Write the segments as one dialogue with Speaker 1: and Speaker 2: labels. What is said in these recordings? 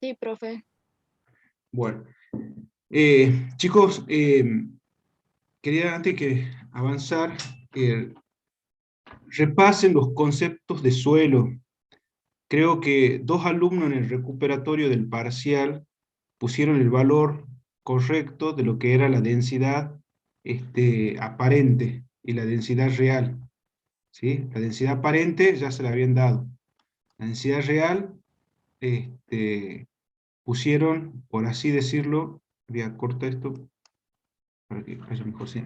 Speaker 1: Sí, profe.
Speaker 2: Bueno, chicos, quería antes que avanzar, repasen los conceptos de suelo. Creo que dos alumnos en el recuperatorio del parcial pusieron el valor correcto de lo que era la densidad aparente y la densidad real. ¿Sí? La densidad aparente ya se la habían dado. La densidad real pusieron, por así decirlo, voy a cortar esto para que vaya mejor. ¿Sí?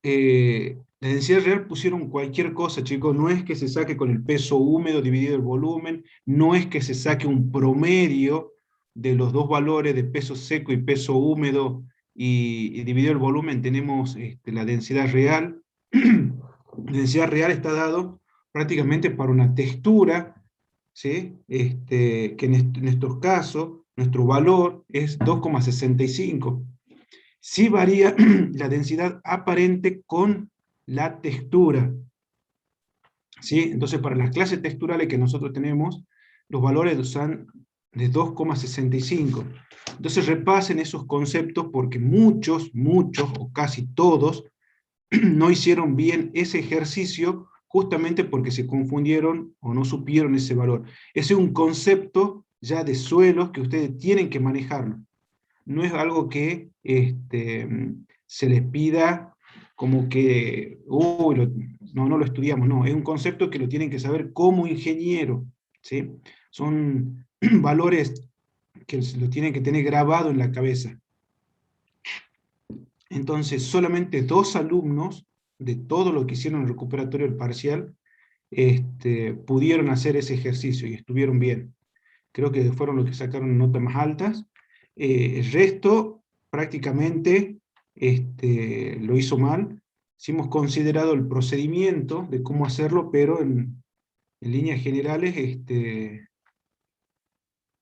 Speaker 2: La densidad real pusieron cualquier cosa, chicos, no es que se saque con el peso húmedo dividido el volumen, no es que se saque un promedio de los dos valores de peso seco y peso húmedo y dividido el volumen, tenemos la densidad real. La densidad real está dado prácticamente para una textura, ¿sí? Que en estos casos, nuestro valor es 2,65. Sí varía la densidad aparente con la textura, ¿sí? Entonces, para las clases texturales que nosotros tenemos, los valores son de 2,65. Entonces, repasen esos conceptos porque muchos, o casi todos, no hicieron bien ese ejercicio justamente porque se confundieron o no supieron ese valor. Ese es un concepto ya de suelos que ustedes tienen que manejarlo. No es algo que se les pida como que, no lo estudiamos, no, es un concepto que lo tienen que saber como ingeniero, ¿sí? Son valores que lo tienen que tener grabado en la cabeza. Entonces, solamente 2 alumnos de todo lo que hicieron en el recuperatorio del parcial pudieron hacer ese ejercicio y estuvieron bien. Creo que fueron los que sacaron notas más altas. El resto prácticamente lo hizo mal. Sí hemos considerado el procedimiento de cómo hacerlo, pero en líneas generales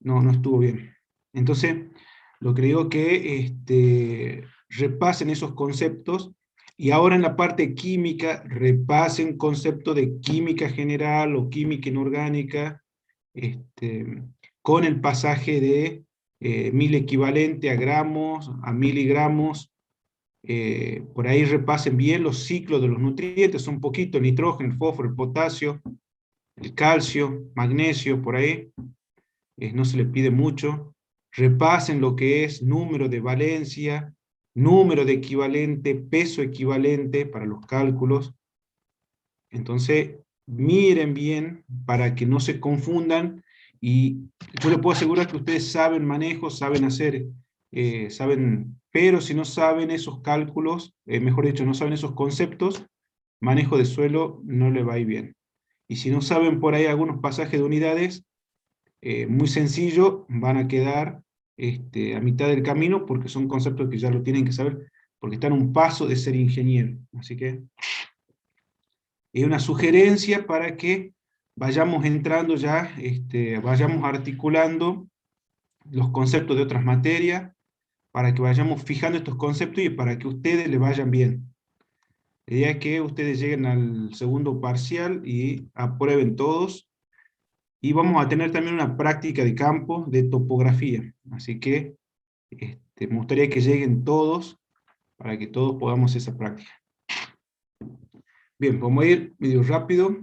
Speaker 2: no estuvo bien. Entonces, lo que digo que repasen esos conceptos y ahora en la parte química repasen conceptos de química general o química inorgánica, con el pasaje de 1000 equivalente a gramos, a miligramos. Por ahí repasen bien los ciclos de los nutrientes, un poquito el nitrógeno, el fósforo, el potasio, el calcio, magnesio, por ahí. No se les pide mucho. Repasen lo que es número de valencia, número de equivalente, peso equivalente para los cálculos. Entonces, miren bien para que no se confundan y yo les puedo asegurar que ustedes saben manejo, saben hacer, pero si no saben esos cálculos, mejor dicho, no saben esos conceptos, manejo de suelo no le va a ir bien. Y si no saben por ahí algunos pasajes de unidades, muy sencillo, van a quedar a mitad del camino porque son conceptos que ya lo tienen que saber, porque están a un paso de ser ingeniero. Así que es una sugerencia para que vayamos entrando ya, vayamos articulando los conceptos de otras materias, para que vayamos fijando estos conceptos y para que ustedes le vayan bien. La idea es que ustedes lleguen al segundo parcial y aprueben todos, y vamos a tener también una práctica de campo de topografía, así que me gustaría que lleguen todos, para que todos podamos esa práctica. Bien, vamos a ir medio rápido,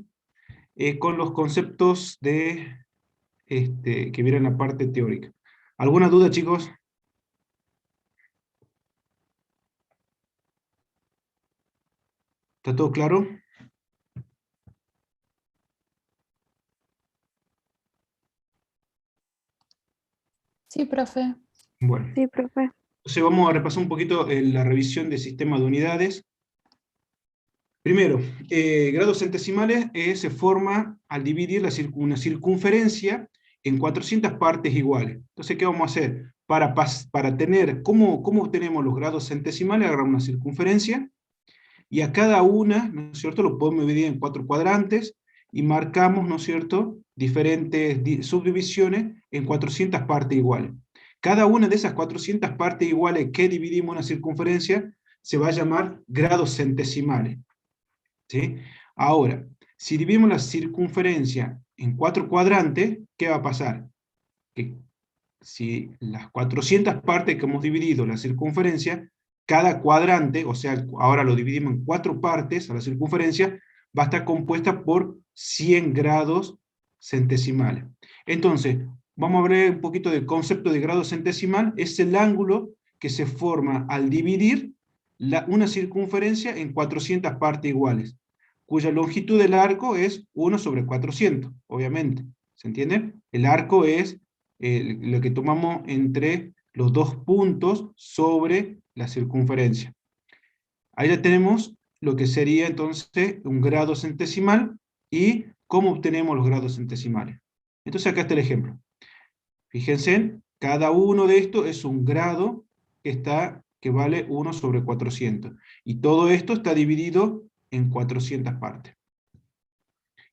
Speaker 2: con los conceptos que vienen la parte teórica. ¿Alguna duda, chicos? ¿Está todo claro?
Speaker 1: Sí, profe.
Speaker 2: Bueno,
Speaker 3: Sí, profe.
Speaker 2: entonces vamos a repasar un poquito la revisión del sistema de unidades. Primero, grados centesimales se forma al dividir una circunferencia en 400 partes iguales. Entonces, ¿qué vamos a hacer? Para tener, ¿cómo obtenemos los grados centesimales? Agarramos una circunferencia y a cada una, ¿no es cierto?, lo podemos dividir en 4 cuadrantes y marcamos, ¿no es cierto?, diferentes subdivisiones en 400 partes iguales. Cada una de esas 400 partes iguales que dividimos una circunferencia se va a llamar grados centesimales. ¿Sí? Ahora, si dividimos la circunferencia en 4 cuadrantes, ¿qué va a pasar? Que si las 400 partes que hemos dividido la circunferencia, cada cuadrante, o sea, ahora lo dividimos en 4 partes a la circunferencia, va a estar compuesta por 100 grados centesimales. Entonces, vamos a ver un poquito del concepto de grado centesimal. Es el ángulo que se forma al dividir una circunferencia en 400 partes iguales, cuya longitud del arco es 1 sobre 400, obviamente. ¿Se entiende? El arco es lo que tomamos entre los dos puntos sobre la circunferencia. Ahí ya tenemos lo que sería entonces un grado centesimal y cómo obtenemos los grados centesimales. Entonces acá está el ejemplo. Fíjense, cada uno de estos es un grado que vale 1 sobre 400. Y todo esto está dividido en 400 partes.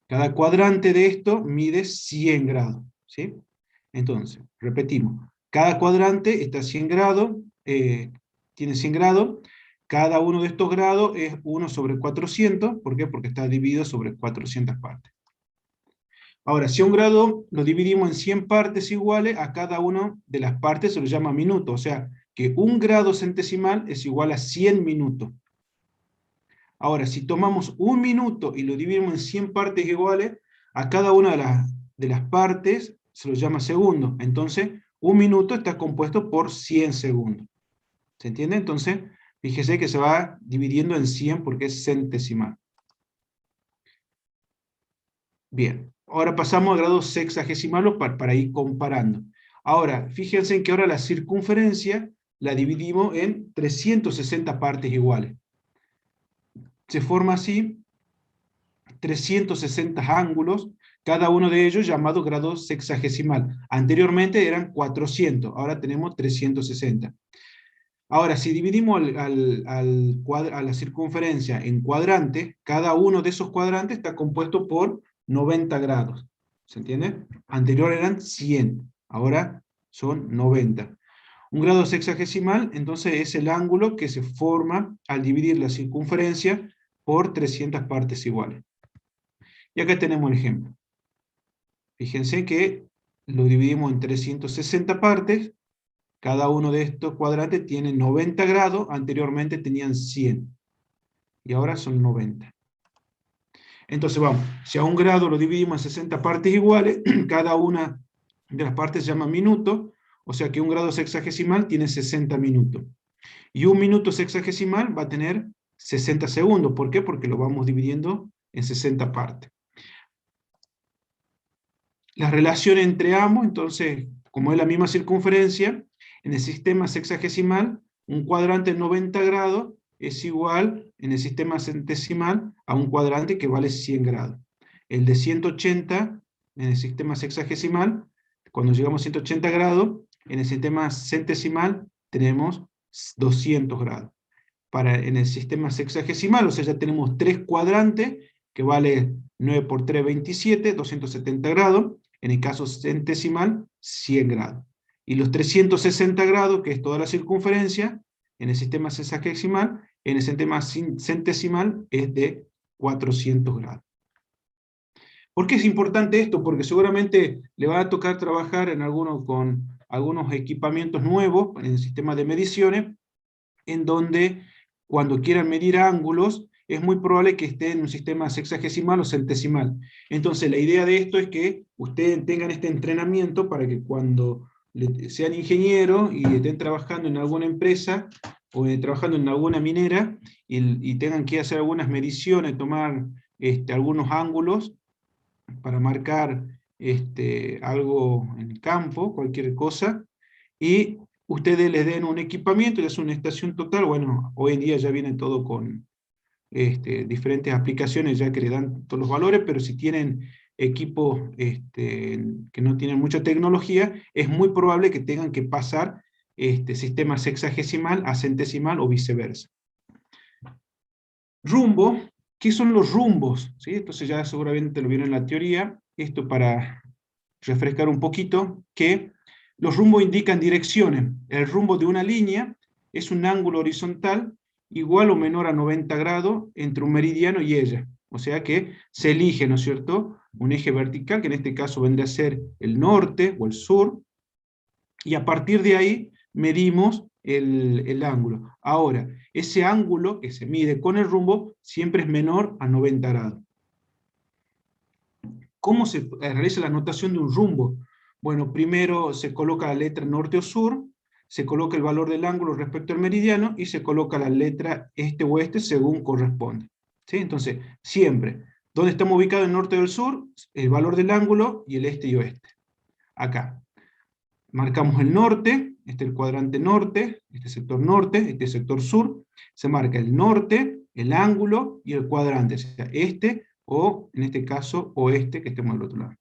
Speaker 2: Cada cuadrante de esto mide 100 grados, ¿sí? Entonces, repetimos, cada cuadrante está a 100 grados, tiene 100 grados, cada uno de estos grados es 1 sobre 400, ¿por qué? Porque está dividido sobre 400 partes. Ahora, si a un grado lo dividimos en 100 partes iguales, a cada una de las partes se lo llama minuto, o sea, que un grado centesimal es igual a 100 minutos. Ahora, si tomamos un minuto y lo dividimos en 100 partes iguales, a cada una de las partes se lo llama segundo. Entonces, un minuto está compuesto por 100 segundos. ¿Se entiende? Entonces, fíjese que se va dividiendo en 100 porque es centesimal. Bien, ahora pasamos a grados sexagesimalos para ir comparando. Ahora, fíjense que ahora la circunferencia la dividimos en 360 partes iguales. Se forma así 360 ángulos, cada uno de ellos llamado grado sexagesimal. Anteriormente eran 400, ahora tenemos 360. Ahora, si dividimos a la circunferencia en cuadrantes, cada uno de esos cuadrantes está compuesto por 90 grados. ¿Se entiende? Anterior eran 100, ahora son 90. Un grado sexagesimal, entonces, es el ángulo que se forma al dividir la circunferencia por 300 partes iguales. Y acá tenemos el ejemplo. Fíjense que lo dividimos en 360 partes, cada uno de estos cuadrantes tiene 90 grados, anteriormente tenían 100, y ahora son 90. Entonces vamos, si a un grado lo dividimos en 60 partes iguales, cada una de las partes se llama minuto, o sea que un grado sexagesimal tiene 60 minutos. Y un minuto sexagesimal va a tener 60 segundos. ¿Por qué? Porque lo vamos dividiendo en 60 partes. La relación entre ambos, entonces, como es la misma circunferencia, en el sistema sexagesimal, un cuadrante de 90 grados es igual, en el sistema centesimal, a un cuadrante que vale 100 grados. El de 180, en el sistema sexagesimal, cuando llegamos a 180 grados, en el sistema centesimal tenemos 200 grados. En el sistema sexagesimal, o sea, ya tenemos 3 cuadrantes, que vale 9 por 3, 27, 270 grados. En el caso centesimal, 100 grados. Y los 360 grados, que es toda la circunferencia, en el sistema sexagesimal, en el sistema centesimal es de 400 grados. ¿Por qué es importante esto? Porque seguramente le va a tocar trabajar con algunos equipamientos nuevos en el sistema de mediciones, en donde cuando quieran medir ángulos, es muy probable que esté en un sistema sexagesimal o centesimal. Entonces, la idea de esto es que ustedes tengan este entrenamiento para que cuando sean ingenieros y estén trabajando en alguna empresa o trabajando en alguna minera y tengan que hacer algunas mediciones, tomar algunos ángulos para marcar algo en el campo, cualquier cosa, y ustedes les den un equipamiento, ya es una estación total. Bueno, hoy en día ya viene todo con diferentes aplicaciones ya que le dan todos los valores, pero si tienen equipos que no tienen mucha tecnología, es muy probable que tengan que pasar sistema sexagesimal a centesimal o viceversa. Rumbo, ¿qué son los rumbos? ¿Sí? Entonces ya seguramente lo vieron en la teoría, esto para refrescar un poquito, que los rumbos indican direcciones. El rumbo de una línea es un ángulo horizontal igual o menor a 90 grados entre un meridiano y ella. O sea que se elige, ¿no es cierto?, un eje vertical, que en este caso vendría a ser el norte o el sur, y a partir de ahí medimos el ángulo. Ahora, ese ángulo que se mide con el rumbo siempre es menor a 90 grados. ¿Cómo se realiza la notación de un rumbo? Bueno, primero se coloca la letra norte o sur, se coloca el valor del ángulo respecto al meridiano, y se coloca la letra este o oeste según corresponde. ¿Sí? Entonces, siempre, ¿dónde estamos ubicados, el norte o el sur? El valor del ángulo y el este y oeste. Acá. Marcamos el norte, este es el cuadrante norte, este es sector sur, se marca el norte, el ángulo y el cuadrante, o sea, este o, en este caso, oeste, que estemos del otro lado.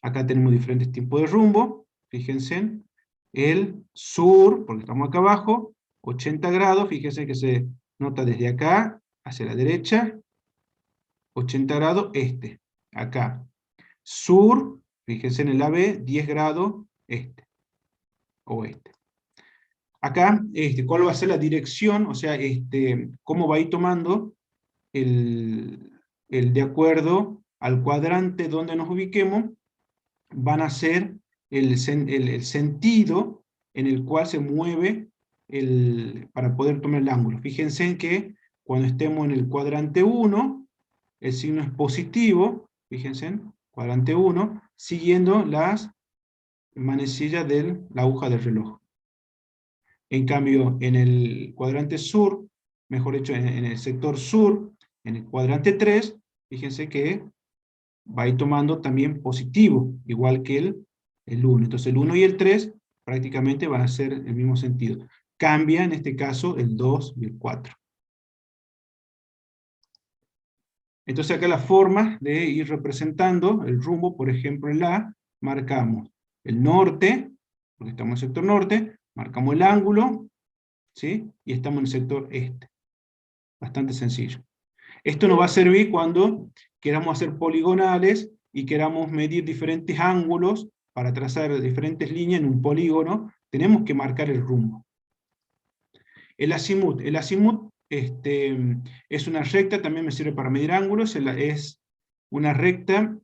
Speaker 2: Acá tenemos diferentes tipos de rumbo, fíjense, el sur, porque estamos acá abajo, 80 grados, fíjense que se nota desde acá hacia la derecha, 80 grados este, acá. Sur, fíjense en el AB, 10 grados este, oeste. Acá, ¿cuál va a ser la dirección? O sea, cómo va a ir tomando el de acuerdo al cuadrante donde nos ubiquemos, van a ser el sentido en el cual se mueve para poder tomar el ángulo. Fíjense en que cuando estemos en el cuadrante 1, el signo es positivo, fíjense, cuadrante 1, siguiendo las manecillas de la aguja del reloj. En cambio, en el cuadrante sur, mejor dicho, en el sector sur, en el cuadrante 3, fíjense que va a ir tomando también positivo, igual que el 1. Entonces el 1 y el 3 prácticamente van a ser el mismo sentido. Cambia en este caso el 2 y el 4. Entonces acá la forma de ir representando el rumbo, por ejemplo en la, marcamos el norte, porque estamos en el sector norte, marcamos el ángulo, ¿sí? Y estamos en el sector este. Bastante sencillo. Esto nos va a servir cuando queramos hacer poligonales y queramos medir diferentes ángulos para trazar diferentes líneas en un polígono. Tenemos que marcar el rumbo. El azimut. El azimut es una recta, también me sirve para medir ángulos. Es una recta.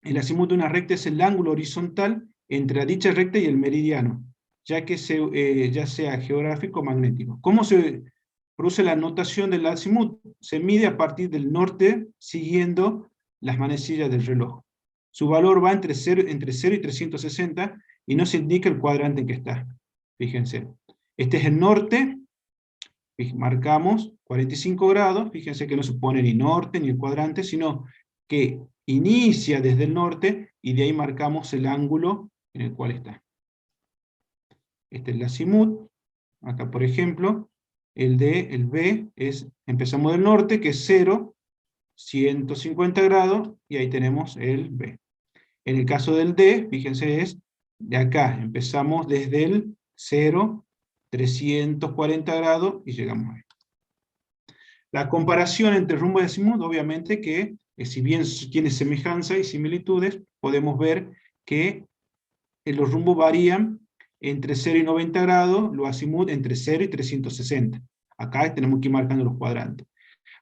Speaker 2: El azimut de una recta es el ángulo horizontal entre dicha recta y el meridiano, ya sea geográfico o magnético. ¿Cómo se produce la notación del azimut? Se mide a partir del norte siguiendo las manecillas del reloj. Su valor va entre 0 y 360 y no se indica el cuadrante en que está. Fíjense. Este es el norte, marcamos 45 grados, fíjense que no se pone ni norte ni el cuadrante, sino que inicia desde el norte y de ahí marcamos el ángulo en el cual está. Este es el azimut. Acá, por ejemplo, el B empezamos del norte, que es 0, 150 grados, y ahí tenemos el B. En el caso del D, fíjense, es de acá, empezamos desde el 0, 340 grados, y llegamos ahí. La comparación entre rumbo y azimut, obviamente que, si bien tiene semejanza y similitudes, podemos ver que los rumbos varían entre 0 y 90 grados, los azimut entre 0 y 360. Acá tenemos que ir marcando los cuadrantes.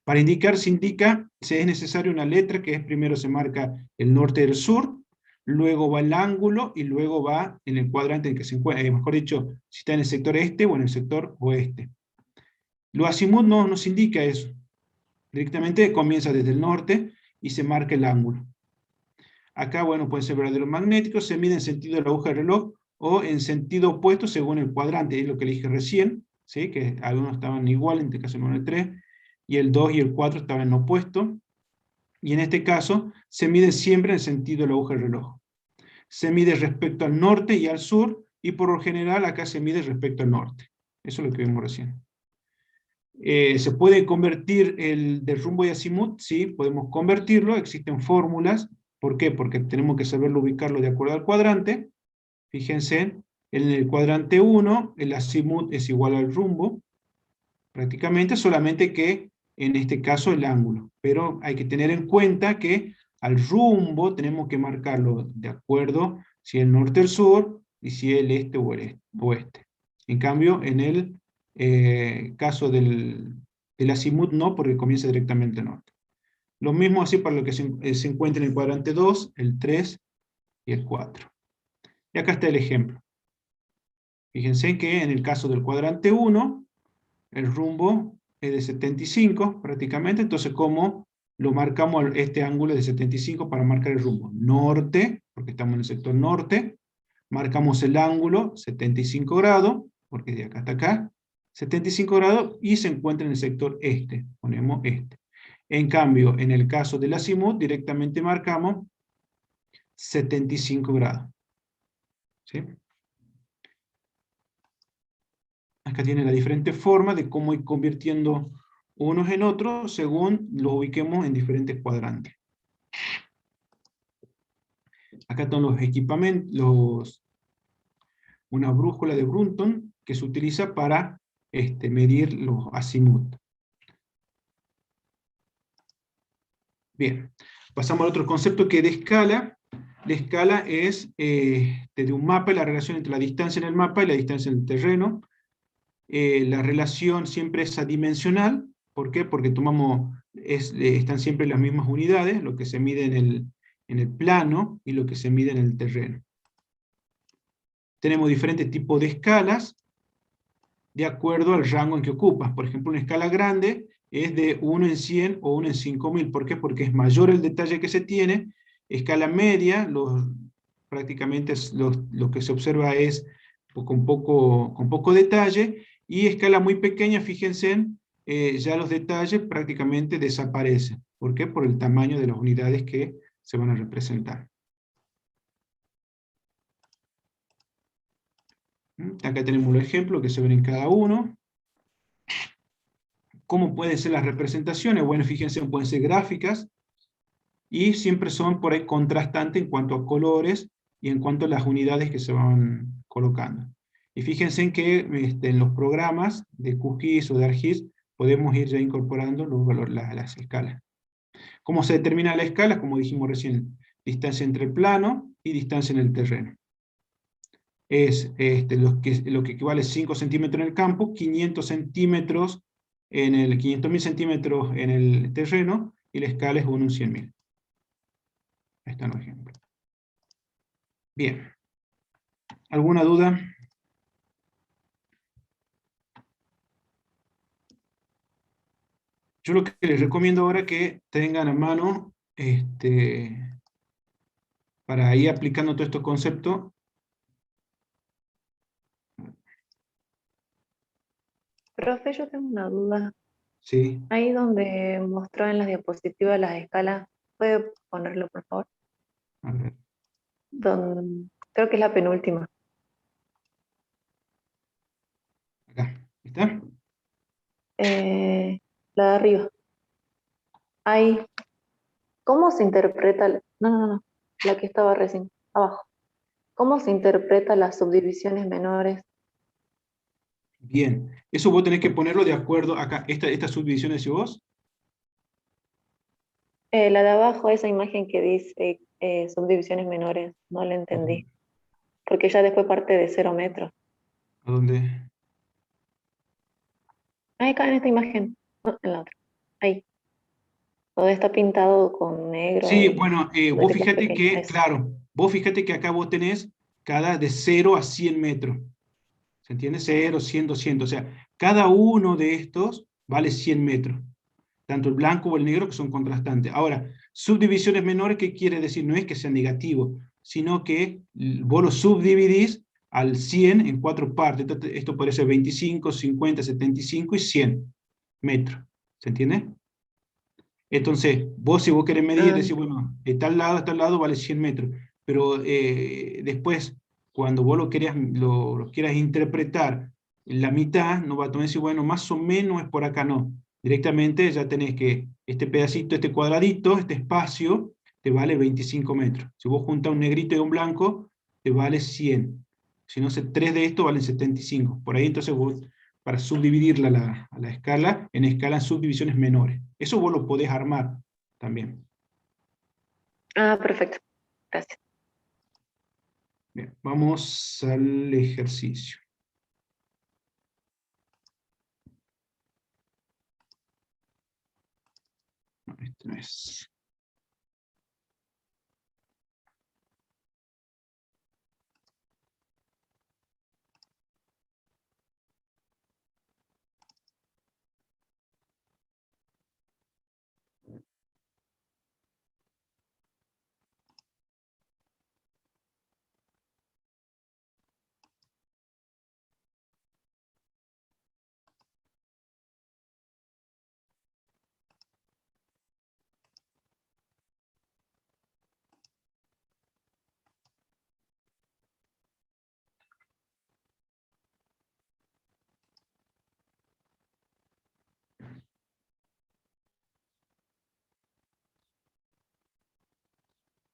Speaker 2: Para indicar, se indica si es necesaria una letra, que es primero se marca el norte y el sur, luego va el ángulo, y luego va en el cuadrante en que se encuentra, mejor dicho, si está en el sector este o en el sector oeste. Lo azimut no nos indica eso. Directamente comienza desde el norte y se marca el ángulo. Acá, bueno, puede ser verdadero magnético, se mide en sentido de la aguja del reloj o en sentido opuesto según el cuadrante, es lo que le dije recién, ¿sí? Que algunos estaban igual, en este caso el 1 y el 3, y el 2 y el 4 estaban en opuesto, y en este caso se mide siempre en sentido de la aguja del reloj. Se mide respecto al norte y al sur, y por lo general acá se mide respecto al norte. Eso es lo que vimos recién. ¿Se puede convertir el del rumbo y azimut? Sí, podemos convertirlo, existen fórmulas. ¿Por qué? Porque tenemos que saberlo ubicarlo de acuerdo al cuadrante. Fíjense, en el cuadrante 1, el azimut es igual al rumbo, prácticamente, solamente que en este caso el ángulo. Pero hay que tener en cuenta que al rumbo tenemos que marcarlo de acuerdo si el norte o el sur, y si el este o el oeste. En cambio, en el caso del Del azimut no, porque comienza directamente al norte. Lo mismo así para lo que se encuentra en el cuadrante 2, el 3 y el 4. Y acá está el ejemplo. Fíjense que en el caso del cuadrante 1, el rumbo es de 75 prácticamente, entonces ¿cómo lo marcamos este ángulo de 75 para marcar el rumbo? Norte, porque estamos en el sector norte, marcamos el ángulo 75 grados, porque de acá hasta acá, 75 grados, y se encuentra en el sector este, ponemos este. En cambio, en el caso del azimut, directamente marcamos 75 grados. ¿Sí? Acá tiene la diferente forma de cómo ir convirtiendo unos en otros según los ubiquemos en diferentes cuadrantes. Acá están los equipamientos, una brújula de Brunton que se utiliza para medir los azimut. Bien, pasamos al otro concepto que es de escala. La escala es de un mapa, la relación entre la distancia en el mapa y la distancia en el terreno. La relación siempre es adimensional. ¿Por qué? Porque están siempre las mismas unidades, lo que se mide en el plano y lo que se mide en el terreno. Tenemos diferentes tipos de escalas de acuerdo al rango en que ocupas. Por ejemplo, una escala grande es de 1 en 100 o 1 en 5000. ¿Por qué? Porque es mayor el detalle que se tiene. Escala media, prácticamente lo que se observa es con poco detalle. Y escala muy pequeña, fíjense, ya los detalles prácticamente desaparecen. ¿Por qué? Por el tamaño de las unidades que se van a representar. Acá tenemos los ejemplos que se ven en cada uno. ¿Cómo pueden ser las representaciones? Bueno, fíjense, pueden ser gráficas, y siempre son por ahí contrastantes en cuanto a colores y en cuanto a las unidades que se van colocando. Y fíjense en que en los programas de QGIS o de ArcGIS podemos ir ya incorporando las escalas. ¿Cómo se determina la escala? Como dijimos recién, distancia entre el plano y distancia en el terreno. Es lo que equivale a 5 centímetros en el campo, 500 centímetros 500.000 centímetros en el terreno, y la escala es 1 en 100.000. Ahí están los ejemplos. Bien. ¿Alguna duda? Yo lo que les recomiendo ahora es que tengan a mano, para ir aplicando todos estos conceptos.
Speaker 3: Profe, yo tengo una duda.
Speaker 2: Sí.
Speaker 3: Ahí donde mostró en las diapositivas las escalas, ¿puede ponerlo, por favor?
Speaker 2: A ver.
Speaker 3: Creo que es la penúltima.
Speaker 2: Acá. ¿Está?
Speaker 3: La de arriba. Ahí. ¿Cómo se interpreta? No. La que estaba recién, abajo. ¿Cómo se interpreta las subdivisiones menores?
Speaker 2: Bien. Eso vos tenés que ponerlo de acuerdo acá. Esta subdivisión de vos.
Speaker 3: La de abajo, esa imagen que dice subdivisiones menores, no la entendí. Porque ya después parte de 0 metros.
Speaker 2: ¿A dónde?
Speaker 3: Ahí acá en esta imagen, no, en la otra. Ahí. Donde está pintado con negro
Speaker 2: Sí,
Speaker 3: y
Speaker 2: bueno, vos
Speaker 3: letritas
Speaker 2: fíjate
Speaker 3: pequeñas.
Speaker 2: que,
Speaker 3: Eso.
Speaker 2: claro, vos fíjate que acá vos tenés cada de 0 a 100 metros. ¿Se entiende? 0, 100, 200. O sea, cada uno de estos vale 100 metros. Tanto el blanco o el negro, que son contrastantes. Ahora, subdivisiones menores, ¿qué quiere decir? No es que sea negativo, sino que vos lo subdividís al 100 en 4 partes. Esto puede ser 25, 50, 75 y 100 metros. ¿Se entiende? Entonces, si vos querés medir,
Speaker 3: Ah,
Speaker 2: decís, bueno, de tal lado a tal lado vale 100 metros. Pero después, cuando vos lo quieras interpretar en la mitad, no va a tomar decir, bueno, más o menos es por acá, no. Directamente ya tenés que este pedacito, este cuadradito, este espacio, te vale 25 metros. Si vos juntás un negrito y un blanco, te vale 100. Si no, 3 de estos valen 75. Por ahí entonces vos, para subdividirla a la escala, en escala en subdivisiones menores. Eso vos lo podés armar también.
Speaker 3: perfecto. Gracias.
Speaker 2: Bien, vamos al ejercicio. este no es.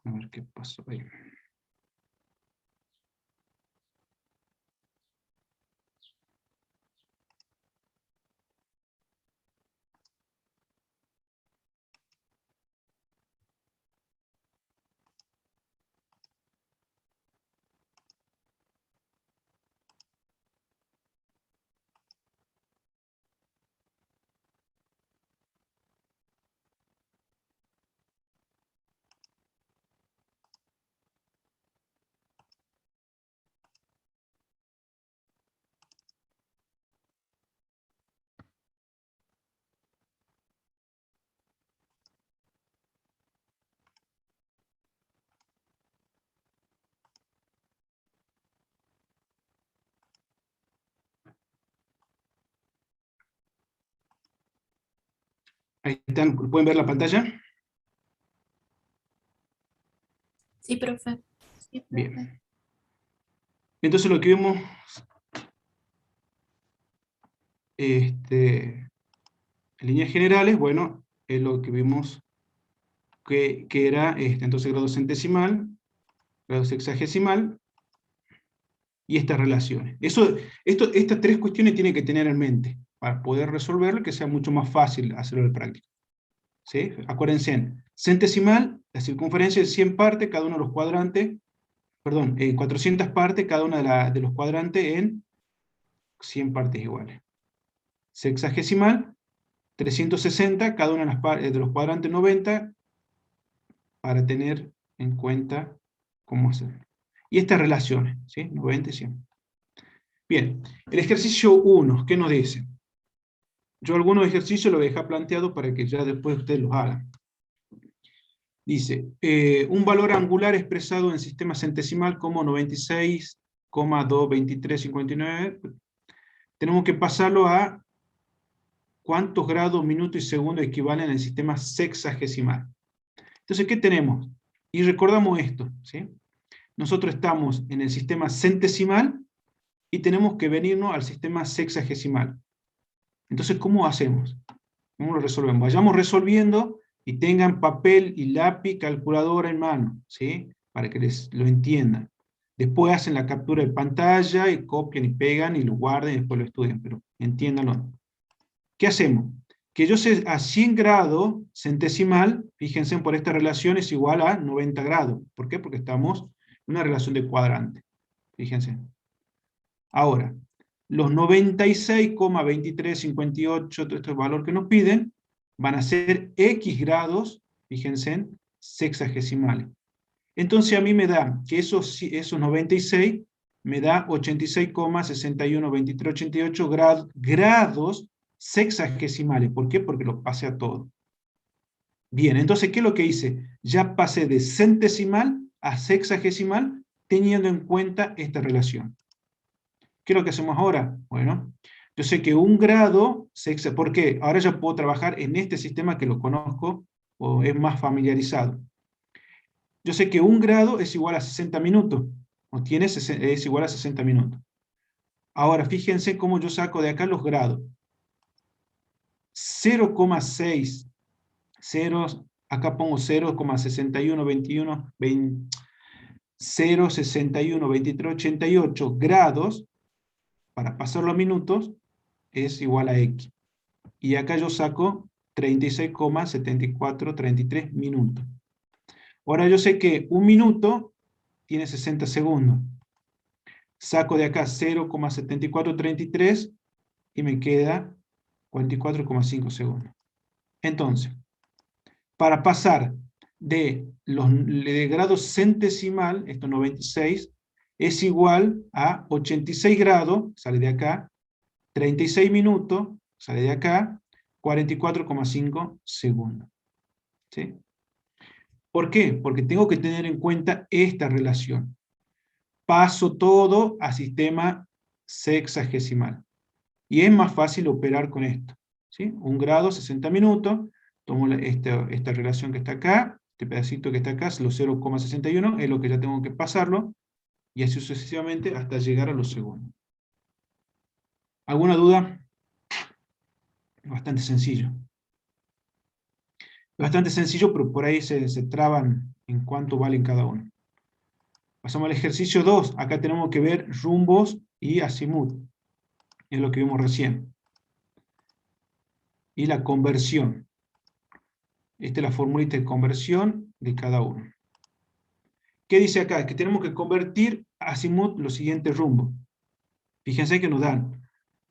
Speaker 2: A ver qué pasó ahí. Ahí están, ¿pueden ver la pantalla?
Speaker 1: Sí, profe.
Speaker 2: Bien. Entonces lo que vemos, en líneas generales, bueno, es lo que vimos que era, entonces grado centesimal, grado sexagesimal, y estas relaciones. Estas tres cuestiones tienen que tener en mente, para poder resolverlo y que sea mucho más fácil hacerlo de práctica. ¿Sí? Acuérdense, centesimal, la circunferencia es 100 partes, cada uno de los cuadrantes, perdón, 400 partes, cada uno de los cuadrantes en 100 partes iguales. Sexagesimal, 360, cada uno de los cuadrantes 90, para tener en cuenta cómo hacerlo. Y estas relaciones, ¿sí? 90 y 100. Bien, el ejercicio 1, ¿qué nos dice? Yo algunos ejercicios los voy a dejar planteados para que ya después ustedes los hagan. Dice, un valor angular expresado en sistema centesimal como 96,22359, tenemos que pasarlo a cuántos grados, minutos y segundos equivalen en el sistema sexagesimal. Entonces, ¿qué tenemos? Y recordamos esto, ¿sí? Nosotros estamos en el sistema centesimal y tenemos que venirnos al sistema sexagesimal. Entonces, ¿cómo hacemos? ¿Cómo lo resolvemos? Vayamos resolviendo y tengan papel y lápiz, calculadora en mano, ¿sí? Para que les lo entiendan. Después hacen la captura de pantalla y copian y pegan y lo guarden y después lo estudian, pero entiéndanlo. ¿Qué hacemos? Que yo sé a 100 grados centesimal, fíjense por esta relación es igual a 90 grados. ¿Por qué? Porque estamos en una relación de cuadrante. Fíjense. Ahora, los 96,2358, todo este valor que nos piden, van a ser X grados, fíjense, sexagesimales. Entonces a mí me da que esos 96 me da 86,612388 grados sexagesimales. ¿Por qué? Porque lo pasé a todo. Bien, entonces, ¿qué es lo que hice? Ya pasé de centesimal a sexagesimal teniendo en cuenta esta relación. ¿Qué es lo que hacemos ahora? Bueno, yo sé que un grado, ¿por qué? Ahora ya puedo trabajar en este sistema que lo conozco o es más familiarizado. Yo sé que un grado es igual a 60 minutos, o es igual a 60 minutos. Ahora, fíjense cómo yo saco de acá los grados. 0,6, acá pongo 0,6121, 0,612388 grados, para pasarlo a minutos, es igual a X. Y acá yo saco 36,7433 minutos. Ahora yo sé que un minuto tiene 60 segundos. Saco de acá 0,7433 y me queda 44,5 segundos. Entonces, para pasar de grado centesimal, esto 96, es igual a 86 grados, sale de acá, 36 minutos, sale de acá, 44,5 segundos. ¿Sí? ¿Por qué? Porque tengo que tener en cuenta esta relación. Paso todo a sistema sexagesimal. Y es más fácil operar con esto. ¿Sí? 1 grado, 60 minutos, tomo esta relación que está acá, este pedacito que está acá, es los 0,61, es lo que ya tengo que pasarlo, y así sucesivamente hasta llegar a los segundos. ¿Alguna duda? Bastante sencillo. Bastante sencillo, pero por ahí se traban en cuánto valen cada uno. Pasamos al ejercicio 2. Acá tenemos que ver rumbos y azimut. Es lo que vimos recién. Y la conversión. Esta es la formulita de conversión de cada uno. ¿Qué dice acá? Que tenemos que convertir azimut los siguientes rumbos. Fíjense que nos dan.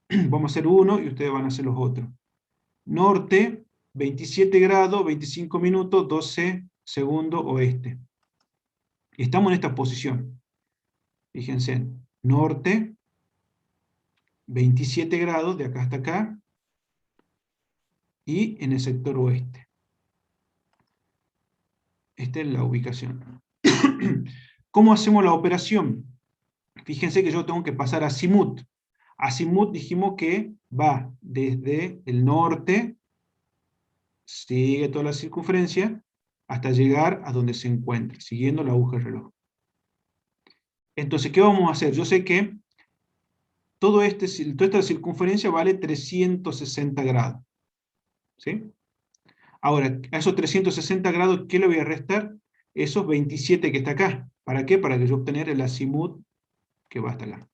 Speaker 2: Vamos a hacer uno y ustedes van a hacer los otros. Norte, 27 grados, 25 minutos, 12 segundos oeste. Y estamos en esta posición. Fíjense, norte, 27 grados, de acá hasta acá, y en el sector oeste. Esta es la ubicación. ¿Cómo hacemos la operación? Fíjense que yo tengo que pasar a azimut. Azimut dijimos que va desde el norte, sigue toda la circunferencia, hasta llegar a donde se encuentra, siguiendo la aguja del reloj. Entonces, ¿qué vamos a hacer? Yo sé que toda esta circunferencia vale 360 grados. ¿Sí? Ahora, a esos 360 grados, ¿qué le voy a restar? Esos 27 que está acá. ¿Para qué? Para que yo obtener el azimut que va hasta acá.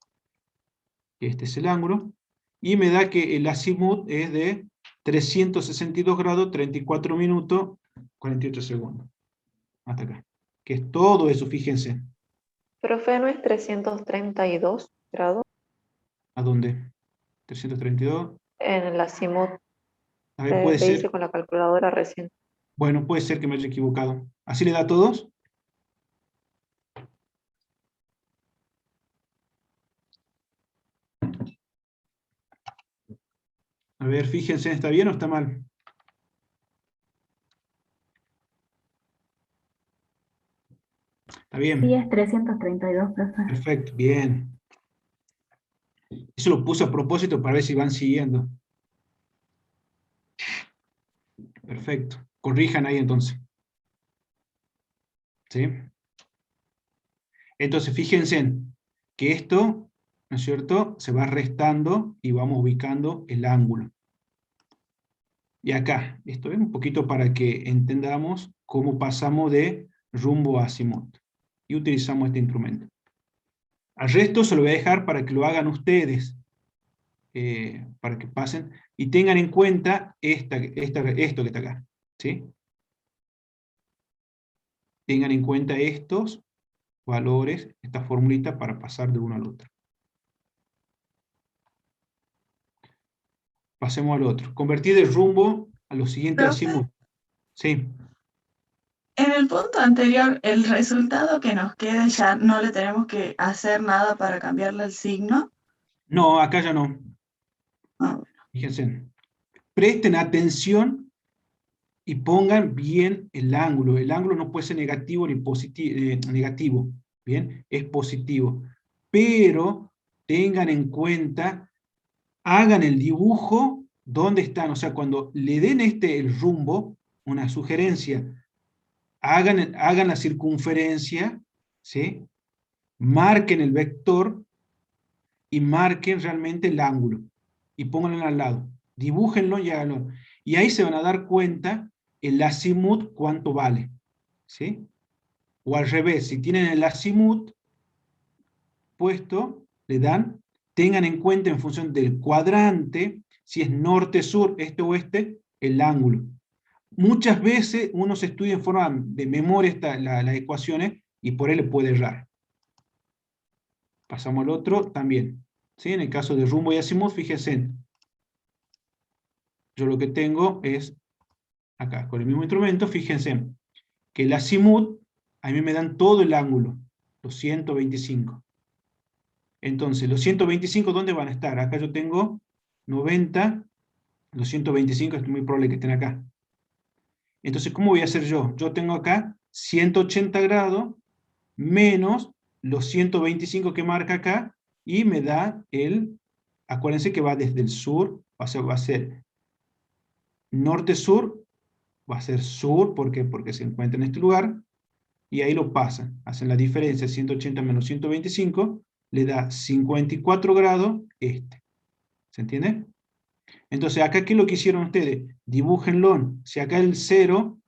Speaker 2: Este es el ángulo. Y me da que el azimut es de 362 grados, 34 minutos, 48 segundos. Hasta acá. Que es todo eso, fíjense.
Speaker 3: Profe, ¿no es 332 grados
Speaker 2: ¿A dónde? 332.
Speaker 3: en el azimut
Speaker 2: A ver, puede
Speaker 3: que hice
Speaker 2: ser.
Speaker 3: con la calculadora recién?
Speaker 2: Bueno, puede ser que me haya equivocado. ¿Así le da a todos? A ver, fíjense, ¿está bien o está mal? Está bien.
Speaker 1: Sí, es 332, profe.
Speaker 2: Perfecto, bien. Eso lo puse a propósito para ver si van siguiendo. Perfecto. Corrijan ahí entonces. ¿Sí? Entonces, fíjense que esto, ¿no es cierto?, se va restando y vamos ubicando el ángulo. Y acá, esto es un poquito para que entendamos cómo pasamos de rumbo a azimut. Y utilizamos este instrumento. Al resto se lo voy a dejar para que lo hagan ustedes. Para que pasen y tengan en cuenta esto que está acá. ¿Sí? Tengan en cuenta estos valores, esta formulita para pasar de uno al otro. Pasemos al otro. Convertir de rumbo a lo siguiente azimut. Sí.
Speaker 4: En el punto anterior, el resultado que nos queda ya no le tenemos que hacer nada para cambiarle el signo.
Speaker 2: No, acá ya no.
Speaker 4: Ah,
Speaker 2: Fíjense. Presten atención y pongan bien el ángulo. El ángulo no puede ser negativo ni negativo. Bien, es positivo. Pero tengan en cuenta, hagan el dibujo donde están. O sea, cuando le den el rumbo, una sugerencia, hagan la circunferencia, ¿sí? Marquen el vector y marquen realmente el ángulo. Y pónganlo al lado. Dibújenlo y háganlo. Y ahí se van a dar cuenta el azimut cuánto vale. ¿Sí? O al revés, si tienen el azimut puesto, le dan, tengan en cuenta en función del cuadrante, si es norte, sur, este, oeste, el ángulo. Muchas veces uno se estudia en forma de memoria las ecuaciones y por él le puede errar. Pasamos al otro también. ¿Sí? En el caso de rumbo y azimut, fíjense, yo lo que tengo es acá, con el mismo instrumento, fíjense que el azimut, a mí me dan todo el ángulo, los 125. Entonces, los 125, ¿dónde van a estar? Acá yo tengo 90, los 125 es muy probable que estén acá. Entonces, ¿cómo voy a hacer yo? Yo tengo acá 180 grados menos los 125 que marca acá, y me da acuérdense que va desde el sur, va a ser norte-sur, va a ser sur, ¿por qué? Porque se encuentra en este lugar, y ahí lo pasan, hacen la diferencia, 180 menos 125, le da 54 grados este. ¿Se entiende? Entonces, acá, ¿qué es lo que hicieron ustedes? Dibújenlo. Si acá el 0,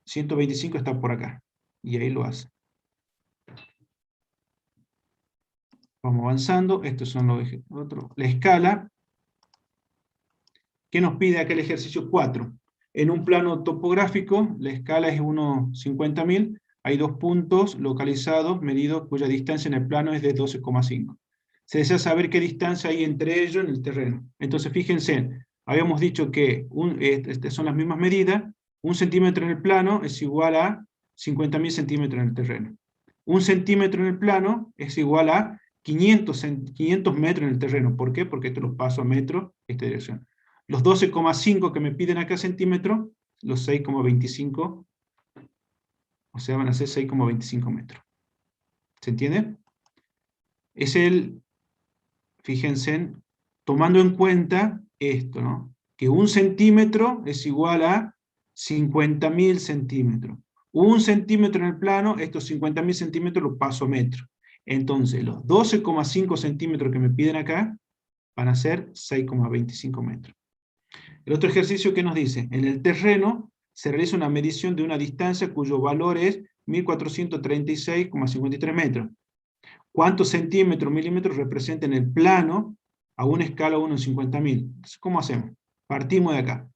Speaker 2: 125 está por acá. Y ahí lo hacen. Vamos avanzando. Estos son los otros. La escala. ¿Qué nos pide acá el ejercicio 4? En un plano topográfico, la escala es unos 50.000. Hay 2 puntos localizados, medidos, cuya distancia en el plano es de 12,5. Se desea saber qué distancia hay entre ellos en el terreno. Entonces, fíjense, habíamos dicho que estas son las mismas medidas. 1 centímetro en el plano es igual a 50.000 centímetros en el terreno. 1 centímetro en el plano es igual a 500 metros en el terreno. ¿Por qué? Porque esto lo paso a metro, esta dirección. Los 12,5 que me piden acá centímetros, los 6,25, o sea, van a ser 6,25 metros. ¿Se entiende? Es fíjense, tomando en cuenta esto, ¿no? Que 1 centímetro es igual a 50.000 centímetros. 1 centímetro en el plano, estos 50.000 centímetros los paso a metro. Entonces, los 12,5 centímetros que me piden acá van a ser 6,25 metros. El otro ejercicio que nos dice, en el terreno se realiza una medición de una distancia cuyo valor es 1436,53 metros. ¿Cuántos centímetros, milímetros representa en el plano a una escala 1 en 50.000? Entonces, ¿cómo hacemos? Partimos de acá.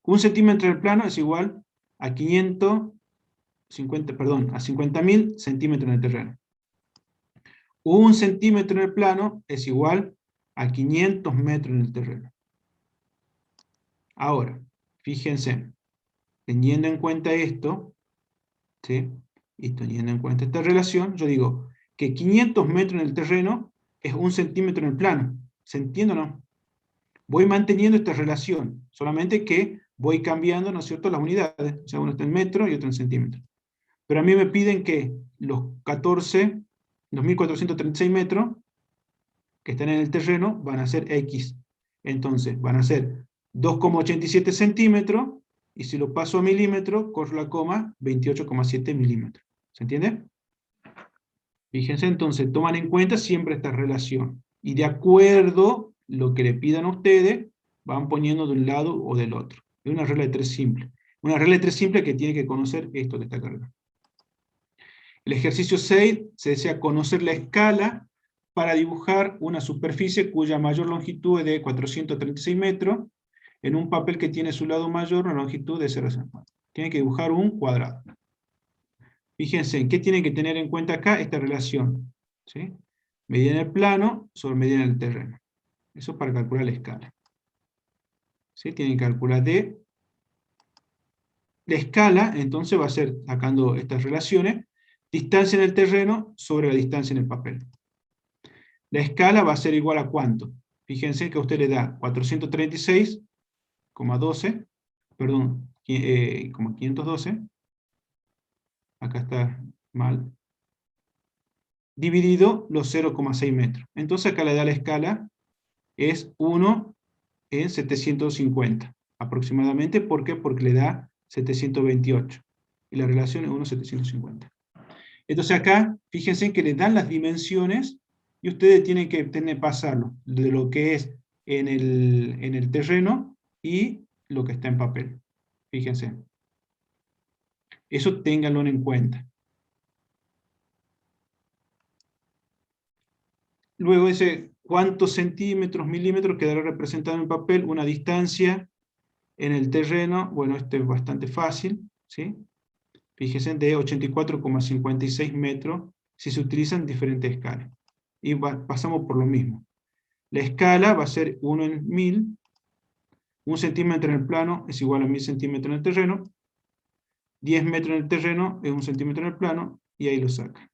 Speaker 2: 1 centímetro en el plano es igual a 50.000 centímetros en el terreno. 1 centímetro en el plano es igual a 500 metros en el terreno. Ahora, fíjense, teniendo en cuenta esto, ¿sí? Y teniendo en cuenta esta relación, yo digo que 500 metros en el terreno es 1 centímetro en el plano. ¿Se entiende o no? Voy manteniendo esta relación, solamente que voy cambiando, ¿no es cierto?, las unidades. O sea, uno está en metro y otro en centímetros. Pero a mí me piden que los 1436 metros que están en el terreno van a ser X. Entonces, van a ser 2,87 centímetros, y si lo paso a milímetros, corro la coma, 28,7 milímetros. ¿Se entiende? Fíjense, entonces, toman en cuenta siempre esta relación. Y de acuerdo a lo que le pidan a ustedes, van poniendo de un lado o del otro. Es una regla de 3 simple. Una regla de 3 simple que tiene que conocer esto que está acá. El ejercicio 6 se desea conocer la escala para dibujar una superficie cuya mayor longitud es de 436 metros en un papel que tiene su lado mayor una longitud de 0,4. Tienen que dibujar un cuadrado. Fíjense, ¿qué tienen que tener en cuenta acá? Esta relación, ¿sí? Medida en el plano sobre medida en el terreno. Eso para calcular la escala. ¿Sí? Tienen que calcular la escala, entonces va a ser, sacando estas relaciones, distancia en el terreno sobre la distancia en el papel. La escala va a ser igual a ¿cuánto? Fíjense que a usted le da 436,12, perdón, como 512, acá está mal, dividido los 0,6 metros. Entonces acá le da la escala, es 1 en 750, aproximadamente. ¿Por qué? Porque le da 728. Y la relación es 1,750. Entonces acá, fíjense que le dan las dimensiones, y ustedes tienen que pasarlo de lo que es en el terreno y lo que está en papel. Fíjense. Eso ténganlo en cuenta. Luego dice, ¿cuántos centímetros, milímetros quedará representado en papel una distancia en el terreno? Bueno, esto es bastante fácil, ¿sí? Fíjense, de 84,56 metros si se utilizan diferentes escalas. Y pasamos por lo mismo. La escala va a ser 1 en 1000. 1 centímetro en el plano es igual a 1000 centímetros en el terreno. 10 metros en el terreno es 1 centímetro en el plano, y ahí lo saca.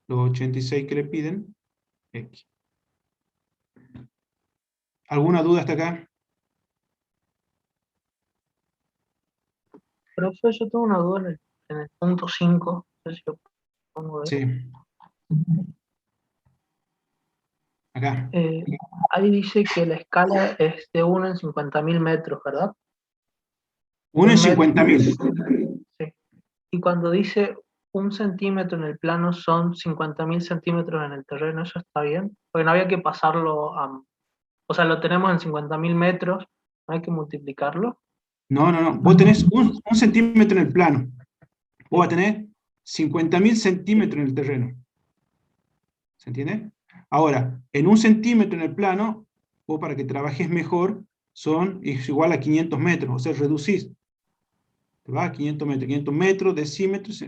Speaker 2: Los 86 que le piden, X. ¿Alguna duda hasta acá?
Speaker 5: Profe, yo tengo una duda en el punto 5. No sé si lo pongo ahí.
Speaker 2: Sí. Acá.
Speaker 5: Ahí dice que la escala es de 1 en 50.000 metros, ¿verdad?
Speaker 2: 1 en
Speaker 5: Un metro.
Speaker 2: 50.000.
Speaker 5: Sí. Y cuando dice 1 centímetro en el plano son 50.000 centímetros en el terreno, ¿eso está bien? Porque no había que pasarlo a... O sea, lo tenemos en 50.000 metros, no hay que multiplicarlo.
Speaker 2: No, no, no. Vos tenés 1 centímetro en el plano. Vos vas a tener 50.000 centímetros en el terreno. ¿Se entiende? Ahora, en 1 centímetro en el plano, vos para que trabajes mejor, es igual a 500 metros, o sea, reducís. Te vas a 500 metros, decímetros,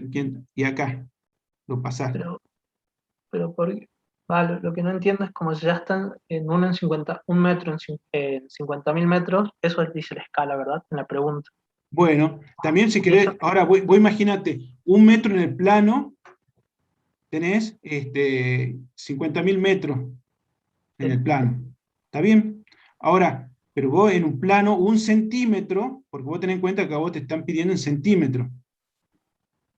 Speaker 2: y acá lo pasás.
Speaker 5: Pero vale, lo que no entiendo es como si ya están en 1 en 50, 1 metro en 50.000 metros, eso dice la escala, ¿verdad? En la pregunta.
Speaker 2: Bueno, también si querés, ahora vos imagínate, 1 metro en el plano, tenés 50.000 metros en el plano. ¿Está bien? Ahora, pero vos en un plano, 1 centímetro, porque vos tenés en cuenta que a vos te están pidiendo en centímetros.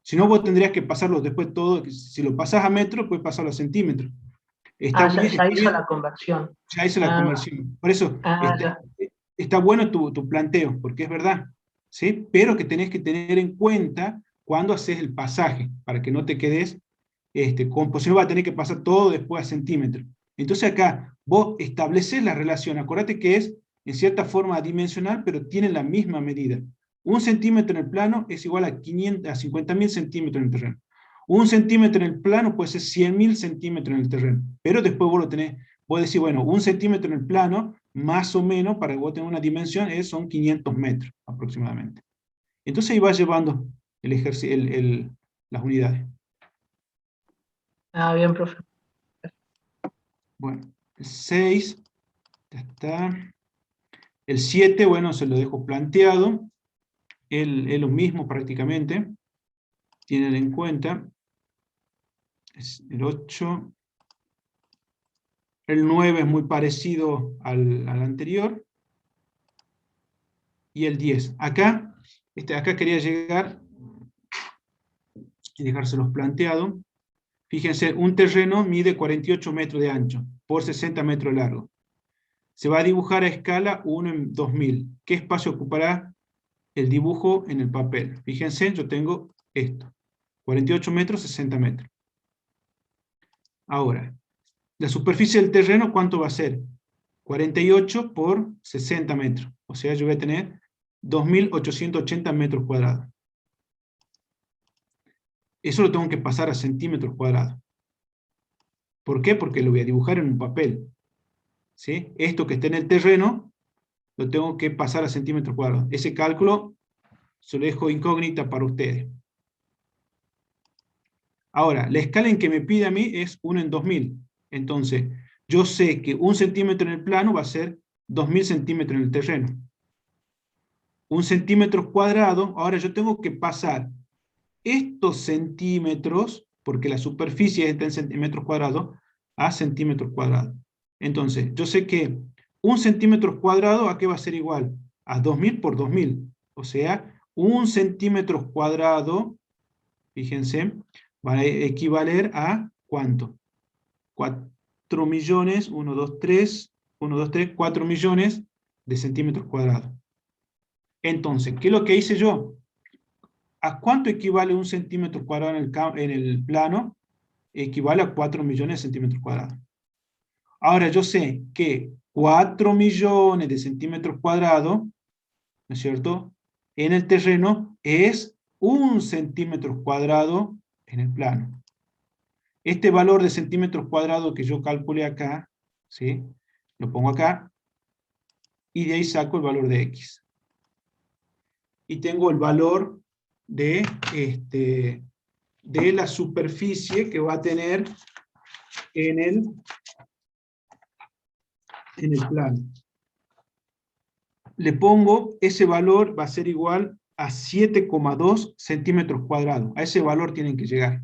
Speaker 2: Si no, vos tendrías que pasarlo después todo, si lo pasás a metros, puedes pasarlo a centímetros. Está bien,
Speaker 5: ya hizo la conversión.
Speaker 2: ya hice la conversión. Por eso, está bueno tu planteo, porque es verdad, ¿sí? Pero que tenés que tener en cuenta cuando haces el pasaje, para que no te quedes, pues si no va a tener que pasar todo después a centímetros. Entonces acá, vos estableces la relación, acordate que es, en cierta forma, dimensional, pero tiene la misma medida. 1 centímetro en el plano es igual a 50.000 centímetros en el terreno. 1 centímetro en el plano puede ser 100.000 centímetros en el terreno, pero después vos lo tenés, vos decís, bueno, 1 centímetro en el plano, más o menos, para que vos tengas una dimensión, son 500 metros aproximadamente. Entonces ahí vas llevando las unidades.
Speaker 5: Bien, profe.
Speaker 2: Bueno, el 6, ya está. El 7, bueno, se lo dejo planteado. Es lo mismo prácticamente. Tienen en cuenta. Es el 8. El 9 es muy parecido al anterior. Y el 10. Acá quería llegar y dejárselos planteado. Fíjense, un terreno mide 48 metros de ancho por 60 metros de largo. Se va a dibujar a escala 1 en 2000. ¿Qué espacio ocupará el dibujo en el papel? Fíjense, yo tengo esto. 48 metros, 60 metros. Ahora, la superficie del terreno, ¿cuánto va a ser? 48 por 60 metros. O sea, yo voy a tener 2.880 metros cuadrados. Eso lo tengo que pasar a centímetros cuadrados. ¿Por qué? Porque lo voy a dibujar en un papel. ¿Sí? Esto que está en el terreno, lo tengo que pasar a centímetros cuadrados. Ese cálculo se lo dejo incógnita para ustedes. Ahora, la escala en que me pide a mí es 1 en 2000. Entonces, yo sé que 1 centímetro en el plano va a ser 2000 centímetros en el terreno. 1 centímetro cuadrado, ahora yo tengo que pasar estos centímetros, porque la superficie está en centímetros cuadrados, a centímetros cuadrados. Entonces, yo sé que 1 centímetro cuadrado, ¿a qué va a ser igual? A 2000 por 2000. O sea, 1 centímetro cuadrado, fíjense, va a equivaler a ¿cuánto? 4 millones, 1, 2, 3, 4 millones de centímetros cuadrados. Entonces, ¿qué es lo que hice yo? ¿A cuánto equivale 1 centímetro cuadrado en el plano? Equivale a 4 millones de centímetros cuadrados. Ahora yo sé que 4 millones de centímetros cuadrados, ¿no es cierto?, en el terreno es 1 centímetro cuadrado en el plano. Este valor de centímetros cuadrados que yo calculé acá, ¿sí?, lo pongo acá, y de ahí saco el valor de X. Y tengo el valor de la superficie que va a tener en el plano. Le pongo, ese valor va a ser igual a 7,2 centímetros cuadrados. A ese valor tienen que llegar.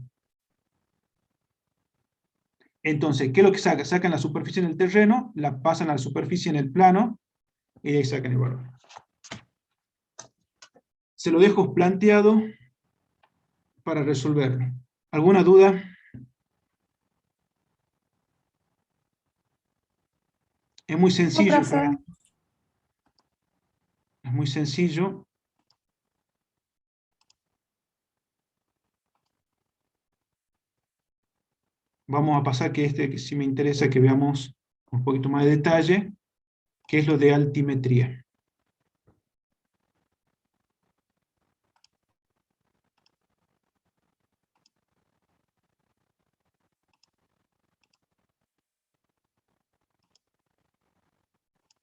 Speaker 2: Entonces, ¿qué es lo que sacan? Sacan la superficie en el terreno, la pasan a la superficie en el plano, y ahí sacan el valor. Se lo dejo planteado para resolverlo. ¿Alguna duda? Es muy sencillo. Es muy sencillo. Vamos a pasar que que sí me interesa que veamos un poquito más de detalle, que es lo de altimetría.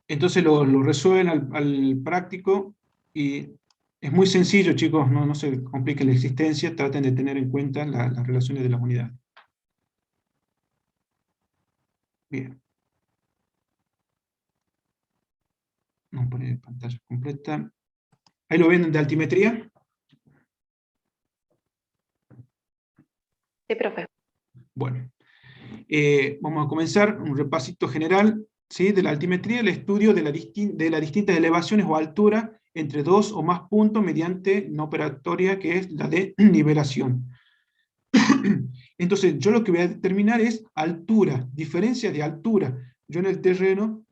Speaker 2: Entonces lo resuelven al práctico, y es muy sencillo, chicos, no se compliquen la existencia, traten de tener en cuenta las relaciones de las unidades. Bien. Vamos a poner pantalla completa. Ahí lo ven de altimetría.
Speaker 3: Sí, profe.
Speaker 2: Bueno, vamos a comenzar un repasito general, ¿sí? De la altimetría, el estudio de las distintas elevaciones o alturas entre dos o más puntos mediante una operatoria que es la de nivelación. Entonces, yo lo que voy a determinar es altura, diferencia de altura. Yo en el terreno,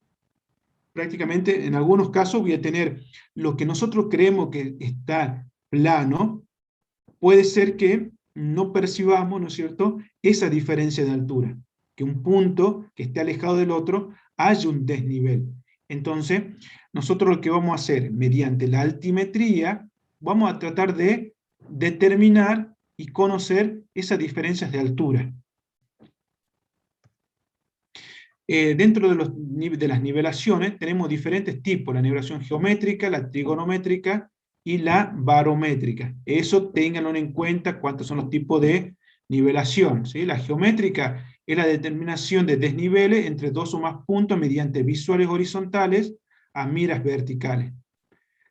Speaker 2: prácticamente, en algunos casos voy a tener lo que nosotros creemos que está plano, puede ser que no percibamos, ¿no es cierto?, esa diferencia de altura, que un punto que esté alejado del otro haya un desnivel. Entonces, nosotros lo que vamos a hacer, mediante la altimetría, vamos a tratar de determinar y conocer esas diferencias de altura. Dentro de las nivelaciones tenemos diferentes tipos, la nivelación geométrica, la trigonométrica y la barométrica. Eso ténganlo en cuenta cuántos son los tipos de nivelación, ¿sí? La geométrica es la determinación de desniveles entre dos o más puntos mediante visuales horizontales a miras verticales.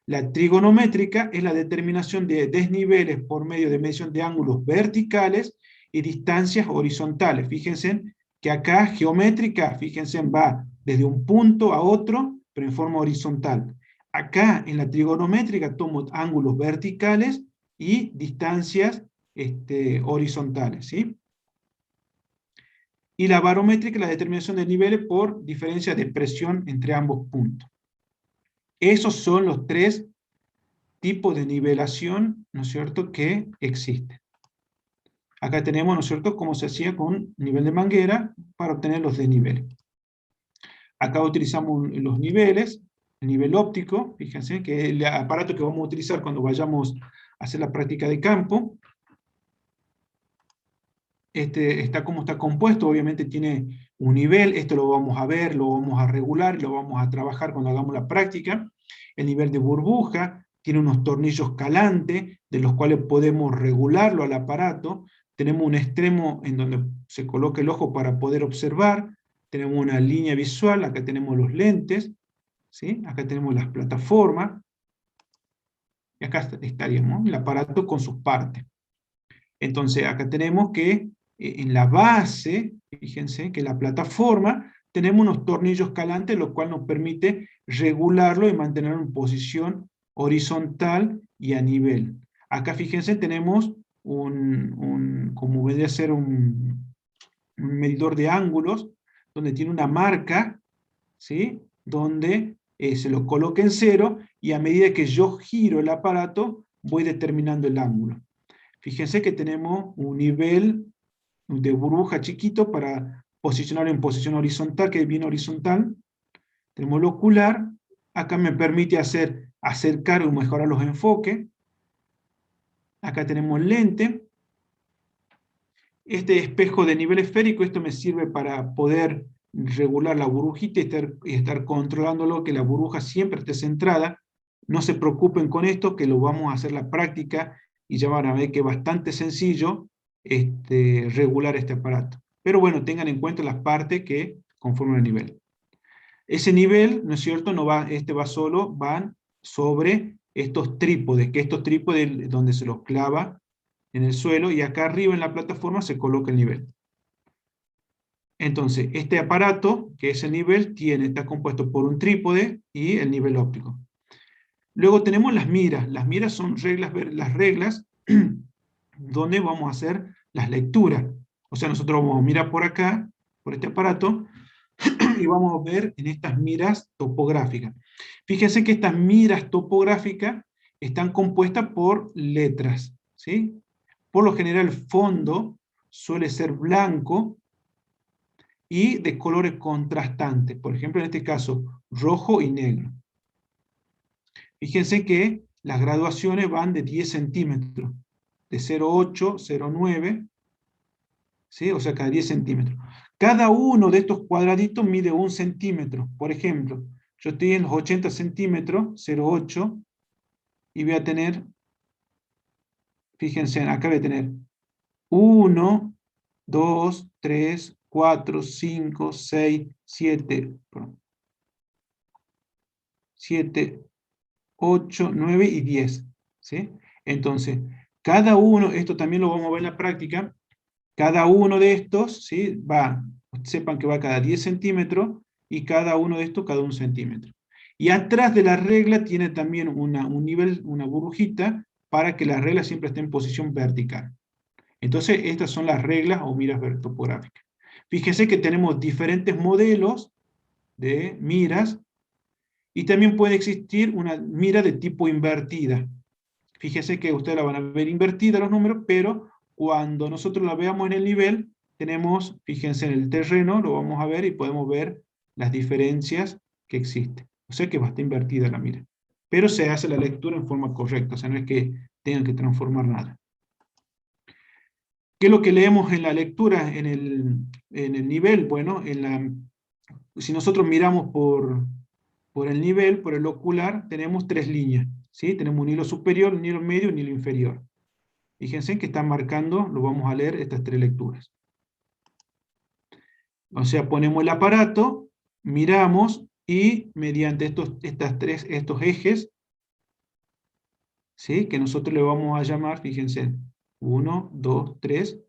Speaker 2: La trigonométrica es la determinación de desniveles por medio de medición de ángulos verticales y distancias horizontales. Fíjense que acá geométrica, fíjense, va desde un punto a otro, pero en forma horizontal. Acá en la trigonométrica tomo ángulos verticales y distancias horizontales, ¿sí? Y la barométrica es la determinación de niveles por diferencia de presión entre ambos puntos. Esos son los tres tipos de nivelación, ¿no es cierto?, que existen. Acá tenemos, ¿no es cierto?, cómo se hacía con nivel de manguera para obtener los desniveles. Acá utilizamos los niveles, el nivel óptico, fíjense, que es el aparato que vamos a utilizar cuando vayamos a hacer la práctica de campo. Está como está compuesto, obviamente tiene un nivel, esto lo vamos a ver, lo vamos a regular, lo vamos a trabajar cuando hagamos la práctica. El nivel de burbuja tiene unos tornillos calantes, de los cuales podemos regularlo al aparato. Tenemos un extremo en donde se coloca el ojo para poder observar, tenemos una línea visual, acá tenemos los lentes, ¿sí? Acá tenemos las plataformas, y acá estaríamos el aparato con sus partes. Entonces acá tenemos que en la base, fíjense que la plataforma, tenemos unos tornillos calantes, lo cual nos permite regularlo y mantenerlo en posición horizontal y a nivel. Acá fíjense, tenemos como vendría a ser un medidor de ángulos, donde tiene una marca, ¿sí?, donde se lo coloca en cero, y a medida que yo giro el aparato, voy determinando el ángulo. Fíjense que tenemos un nivel de burbuja chiquito para posicionar en posición horizontal, que es bien horizontal. Tenemos el ocular, acá me permite acercar o mejorar los enfoques. Acá tenemos el lente. Este espejo de nivel esférico, esto me sirve para poder regular la burbujita y estar controlándolo, que la burbuja siempre esté centrada. No se preocupen con esto, que lo vamos a hacer la práctica, y ya van a ver que es bastante sencillo regular este aparato. Pero bueno, tengan en cuenta las partes que conforman el nivel. Ese nivel, ¿no es cierto?, no va, va solo, van sobre estos trípodes, que estos trípodes donde se los clava en el suelo, y acá arriba en la plataforma se coloca el nivel. Entonces, este aparato, que es el nivel, está compuesto por un trípode y el nivel óptico. Luego tenemos las miras. Las miras son las reglas donde vamos a hacer las lecturas. O sea, nosotros vamos a mirar por acá, por este aparato, y vamos a ver en estas miras topográficas. Fíjense que estas miras topográficas están compuestas por letras, ¿sí? Por lo general el fondo suele ser blanco y de colores contrastantes. Por ejemplo, en este caso, rojo y negro. Fíjense que las graduaciones van de 10 centímetros, de 0,8, 0,9, ¿sí? O sea, cada 10 centímetros. Cada uno de estos cuadraditos mide 1 centímetro. Por ejemplo, yo estoy en los 80 centímetros, 0,8, y voy a tener, fíjense, acá voy a tener 1, 2, 3, 4, 5, 6, 7, 8, 9 y 10. ¿Sí? Entonces, cada uno, esto también lo vamos a ver en la práctica, cada uno de estos, ¿sí? Sepan que va cada 10 centímetros, y cada uno de estos cada 1 centímetro. Y atrás de la regla tiene también un nivel, una burbujita, para que la regla siempre esté en posición vertical. Entonces, estas son las reglas o miras topográficas. Fíjense que tenemos diferentes modelos de miras, y también puede existir una mira de tipo invertida. Fíjense que ustedes la van a ver invertida los números, pero cuando nosotros la veamos en el nivel, tenemos, fíjense en el terreno, lo vamos a ver y podemos ver las diferencias que existen. O sea que va a estar invertida la mira. Pero se hace la lectura en forma correcta, o sea, no es que tengan que transformar nada. ¿Qué es lo que leemos en la lectura, en el nivel? Bueno, si nosotros miramos por el nivel, por el ocular, tenemos 3 líneas. ¿Sí? Tenemos un hilo superior, un hilo medio y un hilo inferior. Fíjense que están marcando, lo vamos a leer, estas 3 lecturas. O sea, ponemos el aparato, miramos, y mediante estos ejes, ¿sí? Que nosotros le vamos a llamar, fíjense, 1, 2, 3,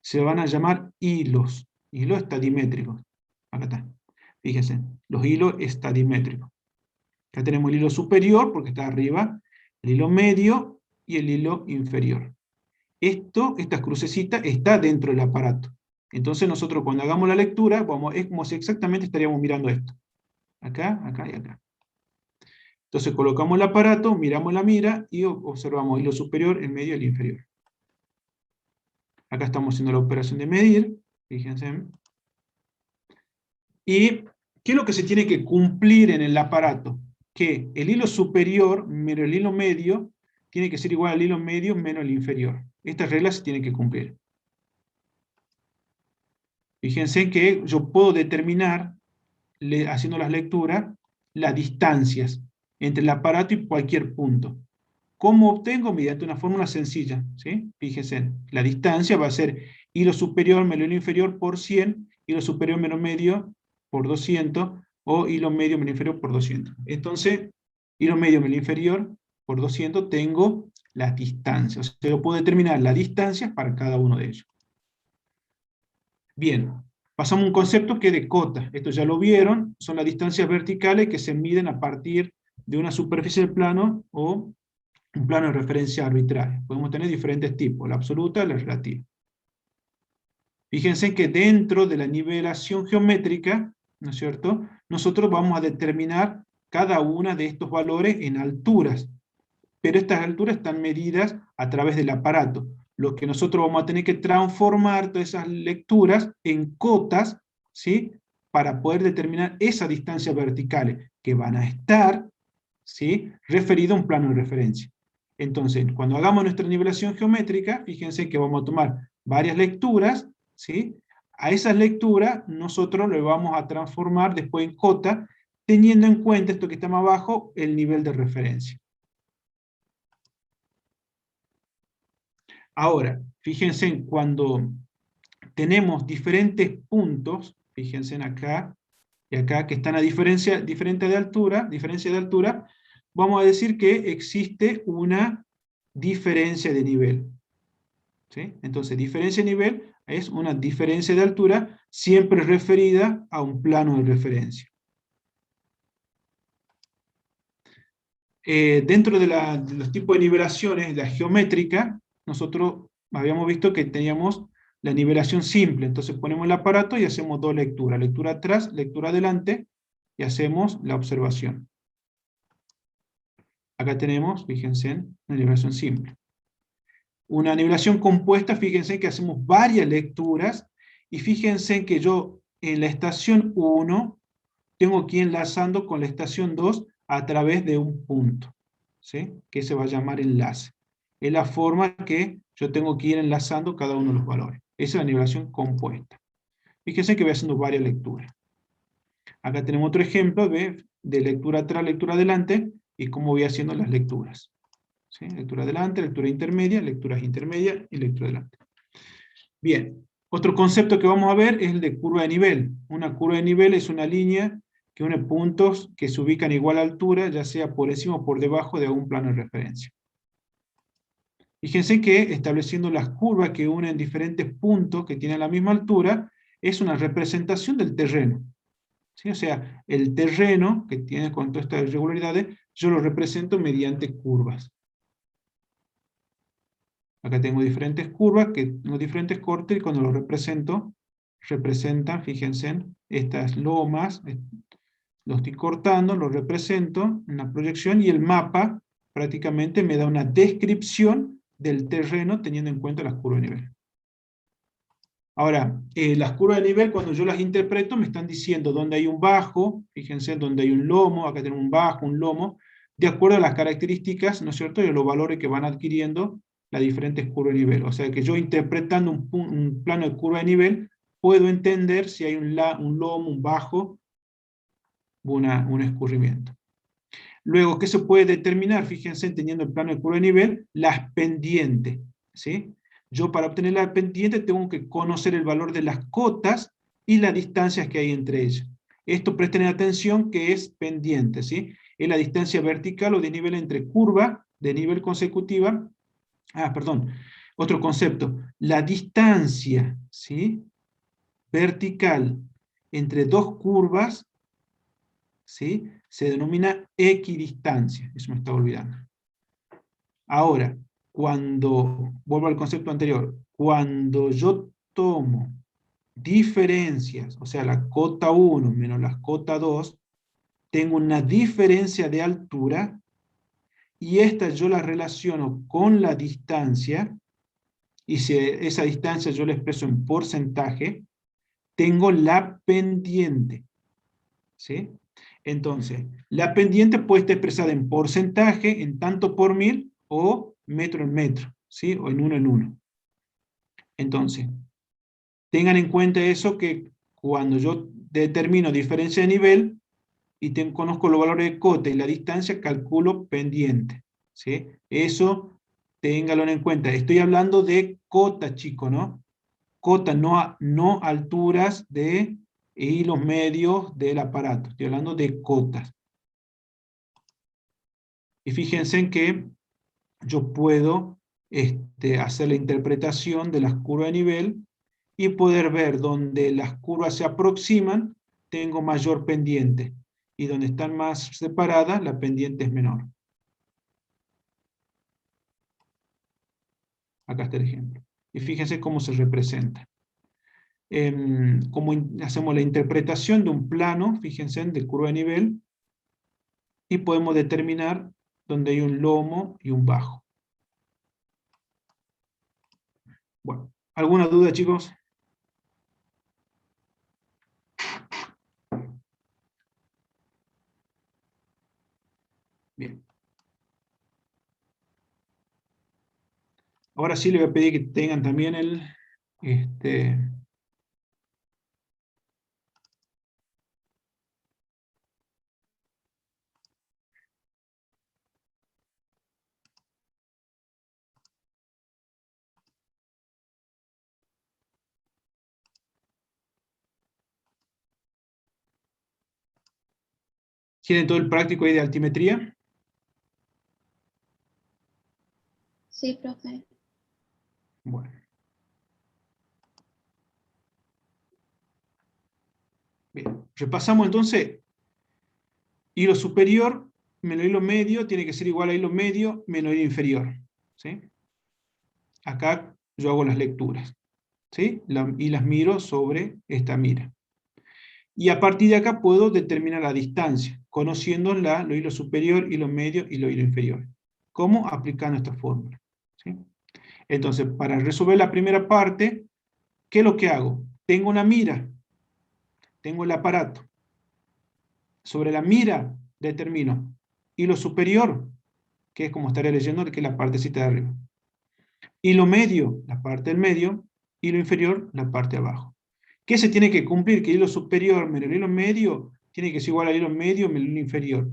Speaker 2: se van a llamar hilos estadimétricos. Acá está. Fíjense, los hilos estadimétricos. Acá tenemos el hilo superior, porque está arriba, el hilo medio y el hilo inferior. Estas crucecitas está dentro del aparato. Entonces nosotros cuando hagamos la lectura, es como si exactamente estaríamos mirando esto. Acá, acá y acá. Entonces colocamos el aparato, miramos la mira y observamos el hilo superior, el medio y el inferior. Acá estamos haciendo la operación de medir, fíjense. ¿Y qué es lo que se tiene que cumplir en el aparato? Que el hilo superior menos el hilo medio tiene que ser igual al hilo medio menos el inferior. Estas reglas se tienen que cumplir. Fíjense que yo puedo determinar, haciendo las lecturas, las distancias entre el aparato y cualquier punto. ¿Cómo obtengo? Mediante una fórmula sencilla, ¿sí? Fíjense, la distancia va a ser hilo superior menos hilo inferior por 100, hilo superior menos medio por 200, o hilo medio menos inferior por 200. Entonces, hilo medio menos inferior por 200, tengo la distancia. O sea, yo puedo determinar la distancia para cada uno de ellos. Bien, pasamos a un concepto que es de cota. Esto ya lo vieron, son las distancias verticales que se miden a partir de una superficie del plano o un plano de referencia arbitrario. Podemos tener diferentes tipos, la absoluta y la relativa. Fíjense que dentro de la nivelación geométrica, ¿no es cierto?, nosotros vamos a determinar cada una de estos valores en alturas, pero estas alturas están medidas a través del aparato. Lo que nosotros vamos a tener que transformar todas esas lecturas en cotas, ¿sí?, para poder determinar esas distancias verticales que van a estar, ¿sí?, referidas a un plano de referencia. Entonces, cuando hagamos nuestra nivelación geométrica, fíjense que vamos a tomar varias lecturas, ¿sí? A esas lecturas nosotros le vamos a transformar después en cota, teniendo en cuenta esto que está más abajo, el nivel de referencia. Ahora, fíjense cuando tenemos diferentes puntos, fíjense acá y acá, que están a diferencia de altura, vamos a decir que existe una diferencia de nivel. ¿Sí? Entonces, diferencia de nivel es una diferencia de altura siempre referida a un plano de referencia. Dentro de los tipos de nivelaciones, la geométrica, nosotros habíamos visto que teníamos la nivelación simple. Entonces ponemos el aparato y hacemos dos lecturas. Lectura atrás, lectura adelante, y hacemos la observación. Acá tenemos, fíjense, una nivelación simple. Una nivelación compuesta, fíjense que hacemos varias lecturas, y fíjense que yo en la estación 1 tengo que ir enlazando con la estación 2 a través de un punto, ¿sí? Que se va a llamar enlace. Es la forma que yo tengo que ir enlazando cada uno de los valores. Esa es la nivelación compuesta. Fíjense que voy haciendo varias lecturas. Acá tenemos otro ejemplo de lectura atrás, lectura adelante, y cómo voy haciendo las lecturas. ¿Sí? Lectura adelante, lectura intermedia, lecturas intermedias y lectura adelante. Bien, otro concepto que vamos a ver es el de curva de nivel. Una curva de nivel es una línea que une puntos que se ubican a igual altura, ya sea por encima o por debajo de algún plano de referencia. Fíjense que estableciendo las curvas que unen diferentes puntos que tienen la misma altura, es una representación del terreno. ¿Sí? O sea, el terreno que tiene con todas estas irregularidades, yo lo represento mediante curvas. Acá tengo diferentes curvas, que tengo diferentes cortes, y cuando los represento, representan, fíjense, estas lomas, los estoy cortando, los represento en la proyección, y el mapa prácticamente me da una descripción del terreno teniendo en cuenta las curvas de nivel. Ahora, las curvas de nivel, cuando yo las interpreto, me están diciendo dónde hay un bajo, fíjense, dónde hay un lomo, acá tenemos un bajo, un lomo, de acuerdo a las características, ¿no es cierto?, y a los valores que van adquiriendo las diferentes curvas de nivel. O sea que yo interpretando un plano de curva de nivel, puedo entender si hay un lomo, un bajo, un escurrimiento. Luego, ¿qué se puede determinar? Fíjense, teniendo el plano de curva de nivel, las pendientes, ¿sí? Yo para obtener la pendiente tengo que conocer el valor de las cotas y las distancias que hay entre ellas. Esto, presten atención, que es pendiente, ¿sí? Es la distancia vertical o desnivel entre curva de nivel consecutiva. Otro concepto. La distancia, ¿sí?, vertical entre dos curvas, ¿sí?, se denomina equidistancia. Eso me estaba olvidando. Ahora, vuelvo al concepto anterior, cuando yo tomo diferencias, o sea, la cota 1 menos la cota 2, tengo una diferencia de altura, y esta yo la relaciono con la distancia, y si esa distancia yo la expreso en porcentaje, tengo la pendiente, ¿sí? Entonces, la pendiente puede estar expresada en porcentaje, en tanto por mil, o metro en metro, ¿sí? O en uno. Entonces, tengan en cuenta eso, que cuando yo determino diferencia de nivel, y conozco los valores de cota y la distancia, calculo pendiente, ¿sí? Eso, ténganlo en cuenta. Estoy hablando de cota, chicos, ¿no? Cota, no alturas de hilos medios del aparato. Estoy hablando de cotas. Y fíjense en que yo puedo hacer la interpretación de las curvas de nivel y poder ver donde las curvas se aproximan, tengo mayor pendiente. Y donde están más separadas, la pendiente es menor. Acá está el ejemplo. Y fíjense cómo se representa. Cómo hacemos la interpretación de un plano, fíjense, de curva de nivel, y podemos determinar donde hay un lomo y un bajo. Bueno, ¿alguna duda, chicos? Bien. Ahora sí le voy a pedir que tengan también ¿tienen todo el práctico ahí de altimetría?
Speaker 6: Sí, profe.
Speaker 2: Bueno. Bien, repasamos entonces. Hilo superior menos hilo medio tiene que ser igual a hilo medio menos hilo inferior. ¿Sí? Acá yo hago las lecturas. ¿Sí? Y las miro sobre esta mira. Y a partir de acá puedo determinar la distancia, conociendo lo hilo superior, hilo medio y lo hilo inferior. ¿Cómo? Aplicando esta fórmula. ¿Sí? Entonces, para resolver la primera parte, ¿qué es lo que hago? Tengo una mira, tengo el aparato. Sobre la mira determino hilo superior, que es como estaría leyendo, que es la partecita de arriba. Hilo medio, la parte del medio. Hilo inferior, la parte de abajo. ¿Qué se tiene que cumplir? Que el hilo superior menos el hilo medio tiene que ser igual al hilo medio menos el hilo inferior.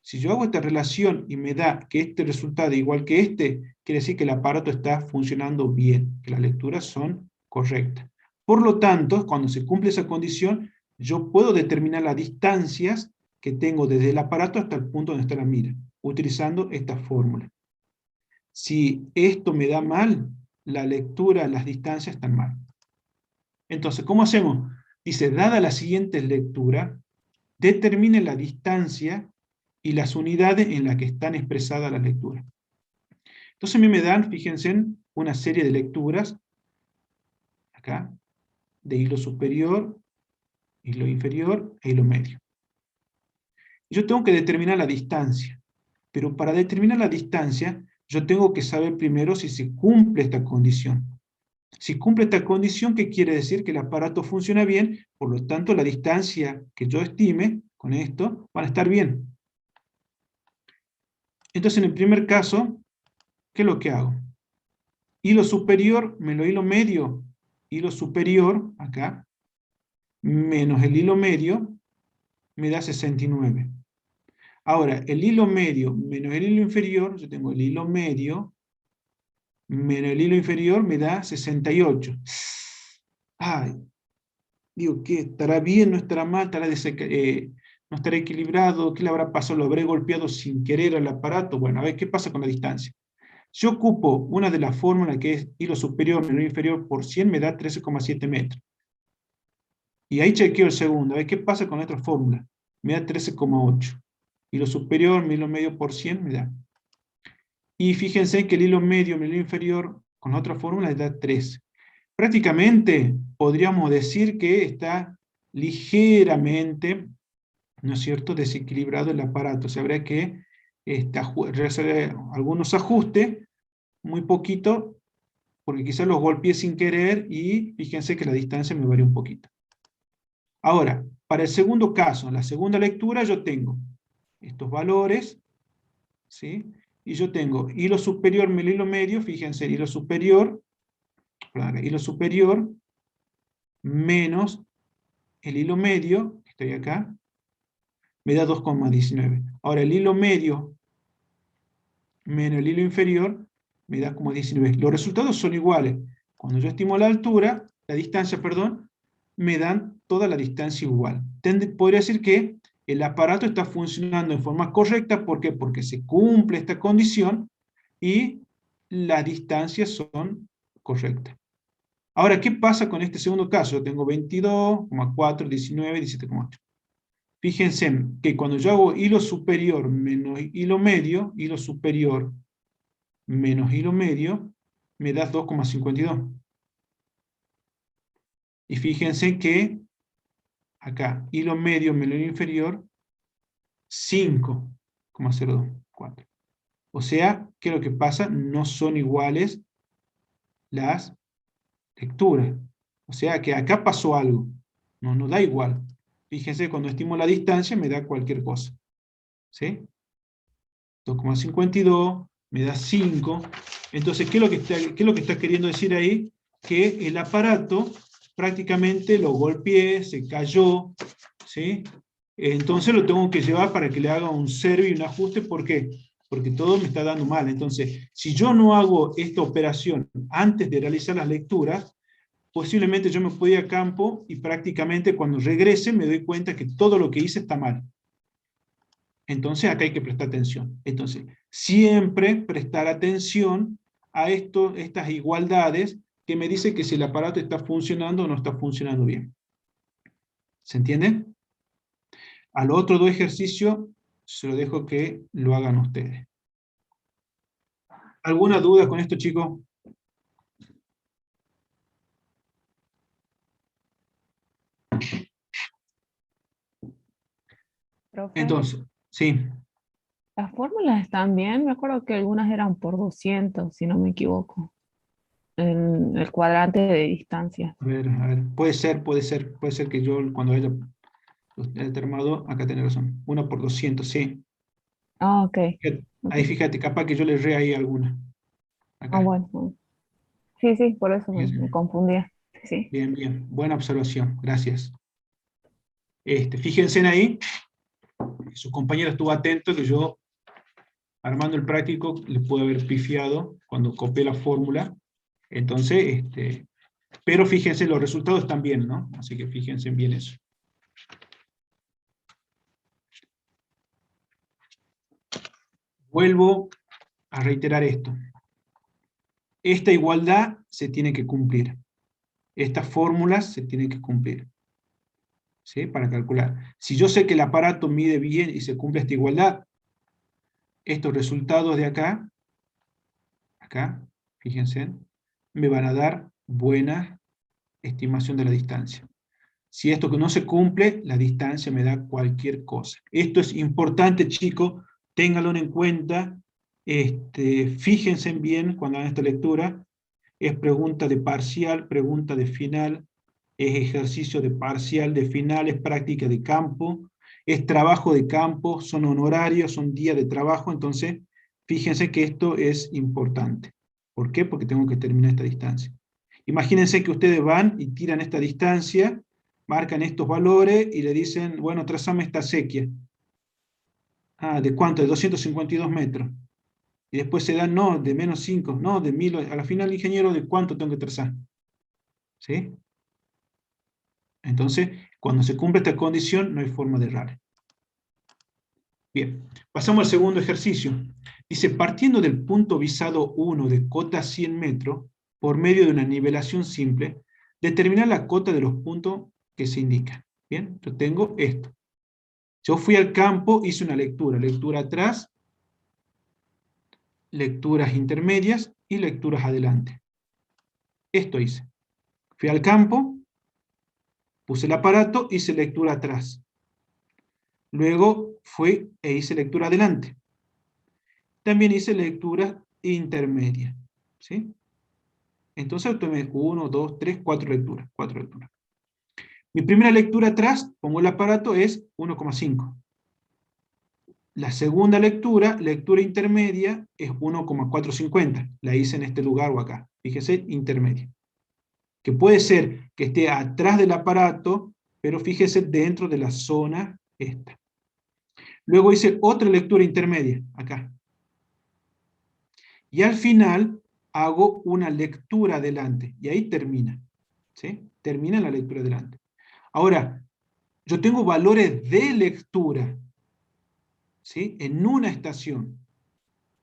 Speaker 2: Si yo hago esta relación y me da que este resultado es igual que este, quiere decir que el aparato está funcionando bien, que las lecturas son correctas. Por lo tanto, cuando se cumple esa condición, yo puedo determinar las distancias que tengo desde el aparato hasta el punto donde está la mira, utilizando esta fórmula. Si esto me da mal, la lectura, las distancias están mal. Entonces, ¿cómo hacemos? Dice, dada la siguiente lectura, determine la distancia y las unidades en las que están expresadas las lecturas. Entonces a mí me dan, fíjense, una serie de lecturas, acá, de hilo superior, hilo inferior e hilo medio. Yo tengo que determinar la distancia, pero para determinar la distancia, yo tengo que saber primero si se cumple esta condición. Si cumple esta condición, ¿qué quiere decir? Que el aparato funciona bien, por lo tanto la distancia que yo estime con esto van a estar bien. Entonces en el primer caso, ¿qué es lo que hago? Hilo superior menos hilo medio, hilo superior, acá, menos el hilo medio, me da 69. Ahora, el hilo medio menos el hilo inferior, yo tengo el hilo medio, menos el hilo inferior me da 68. Ay, digo, ¿qué? ¿Estará bien? ¿No estará mal? ¿No estará equilibrado? ¿Qué le habrá pasado? ¿Lo habré golpeado sin querer al aparato? Bueno, a ver, ¿qué pasa con la distancia? Si yo ocupo una de las fórmulas que es hilo superior menos hilo inferior por 100, me da 13,7 metros. Y ahí chequeo el segundo, a ver qué pasa con la otra fórmula. Me da 13,8. Hilo superior menos hilo medio por 100 me da. Y fíjense que el hilo medio menos el hilo inferior con la otra fórmula le da 13. Prácticamente podríamos decir que está ligeramente, ¿no es cierto?, desequilibrado el aparato. O sea, habría que hacer algunos ajustes, muy poquito, porque quizás los golpeé sin querer y fíjense que la distancia me varía un poquito. Ahora, para el segundo caso, en la segunda lectura yo tengo estos valores, ¿sí? Y yo tengo hilo superior menos hilo medio, fíjense, hilo superior menos el hilo medio, que estoy acá, me da 2,19. Ahora el hilo medio menos el hilo inferior me da como 19. Los resultados son iguales. Cuando yo estimo la altura, la distancia, perdón, me dan toda la distancia igual. Podría decir que el aparato está funcionando en forma correcta. ¿Por qué? Porque se cumple esta condición y las distancias son correctas. Ahora, ¿qué pasa con este segundo caso? Yo tengo 22,4, 19, 17,8. Fíjense que cuando yo hago hilo superior menos hilo medio, hilo superior menos hilo medio, me da 2,52. Y fíjense que acá, hilo medio menos hilo inferior, 5,024. O sea, ¿qué es lo que pasa? No son iguales las lecturas. O sea, que acá pasó algo. No da igual. Fíjense, cuando estimo la distancia me da cualquier cosa. ¿Sí? 2,52, me da 5. Entonces, ¿qué es lo que está queriendo decir ahí? Que el aparato prácticamente lo golpeé, se cayó, ¿sí? Entonces lo tengo que llevar para que le haga un servo y un ajuste. ¿Por qué? Porque todo me está dando mal. Entonces, si yo no hago esta operación antes de realizar las lecturas, posiblemente yo me puedo ir a campo y prácticamente cuando regrese me doy cuenta que todo lo que hice está mal. Entonces acá hay que prestar atención. Entonces, siempre prestar atención a estas igualdades que me dicen que si el aparato está funcionando o no está funcionando bien. ¿Se entiende? Al otro dos ejercicios se lo dejo que lo hagan ustedes. ¿Alguna duda con esto, chicos?
Speaker 6: Profe,
Speaker 2: Entonces, sí.
Speaker 6: las fórmulas están bien. Me acuerdo que algunas eran por 200, si no me equivoco, en el cuadrante de distancia.
Speaker 2: A ver, puede ser que yo cuando haya terminado, acá tenés razón, 1 por 200, sí.
Speaker 6: Ah, ok.
Speaker 2: Ahí
Speaker 6: Ok.
Speaker 2: fíjate, capaz que yo le erré ahí alguna.
Speaker 6: Ah,
Speaker 2: Acá.
Speaker 6: bueno. Bueno. Sí, sí, por eso me,
Speaker 2: Fíjense.
Speaker 6: me confundía. Sí, sí.
Speaker 2: Bien, bien, buena observación, gracias. Fíjense en ahí, su compañero estuvo atento que yo, armando el práctico, le pude haber pifiado cuando copié la fórmula. Entonces, pero fíjense, los resultados están bien, ¿no? Así que fíjense bien eso. Vuelvo a reiterar esto. Esta igualdad se tiene que cumplir. Estas fórmulas se tienen que cumplir. ¿Sí? Para calcular. Si yo sé que el aparato mide bien y se cumple esta igualdad, estos resultados de acá, fíjense, me van a dar buena estimación de la distancia. Si esto que no se cumple, la distancia me da cualquier cosa. Esto es importante, chicos, ténganlo en cuenta, fíjense bien cuando hagan esta lectura, es pregunta de parcial, pregunta de final, es ejercicio de parcial, de final, es práctica de campo, es trabajo de campo, son honorarios, son días de trabajo, entonces fíjense que esto es importante. ¿Por qué? Porque tengo que terminar esta distancia. Imagínense que ustedes van y tiran esta distancia, marcan estos valores y le dicen, bueno, trazame esta acequia. Ah, ¿de cuánto? De 252 metros. Y después se dan, no, de menos 5, no, de 1000. A la final, ingeniero, ¿de cuánto tengo que trazar? ¿Sí? Entonces, cuando se cumple esta condición, no hay forma de errar. Bien, pasamos al segundo ejercicio. Dice, partiendo del punto visado 1 de cota 100 metros, por medio de una nivelación simple, determinar la cota de los puntos que se indican. Bien, yo tengo esto. Yo fui al campo, hice una lectura atrás, lecturas intermedias y lecturas adelante. Esto hice. Fui al campo, puse el aparato, hice lectura atrás. Luego fui e hice lectura adelante. También hice lectura intermedia. ¿Sí? Entonces tomé 1, 2, 3, 4 lecturas. 4 lecturas. Mi primera lectura atrás, pongo el aparato, es 1,5. La segunda lectura intermedia, es 1,450. La hice en este lugar o acá. Fíjese, intermedia. Que puede ser que esté atrás del aparato, pero fíjese dentro de la zona esta. Luego hice otra lectura intermedia, acá. Y al final hago una lectura adelante, y ahí termina. ¿Sí? Termina la lectura adelante. Ahora, yo tengo valores de lectura, ¿sí? En una estación.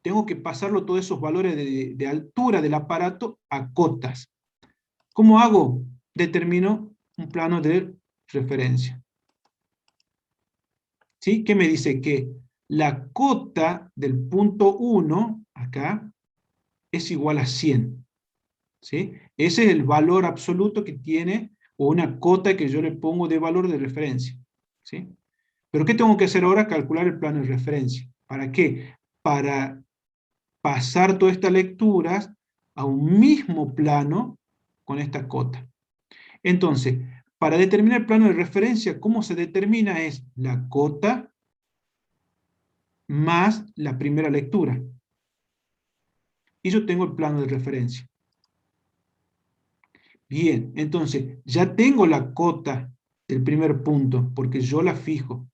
Speaker 2: Tengo que pasarlo todos esos valores de altura del aparato a cotas. ¿Cómo hago? Determino un plano de referencia. ¿Sí? ¿Qué me dice? Que la cota del punto 1, acá, es igual a 100. ¿Sí? Ese es el valor absoluto que tiene, o una cota que yo le pongo de valor de referencia. ¿Sí? Pero ¿qué tengo que hacer ahora? Calcular el plano de referencia. ¿Para qué? Para pasar todas estas lecturas a un mismo plano con esta cota. Entonces, para determinar el plano de referencia, ¿cómo se determina? Es la cota más la primera lectura. Y yo tengo el plano de referencia. Bien, entonces, ya tengo la cota del primer punto, porque yo la fijo.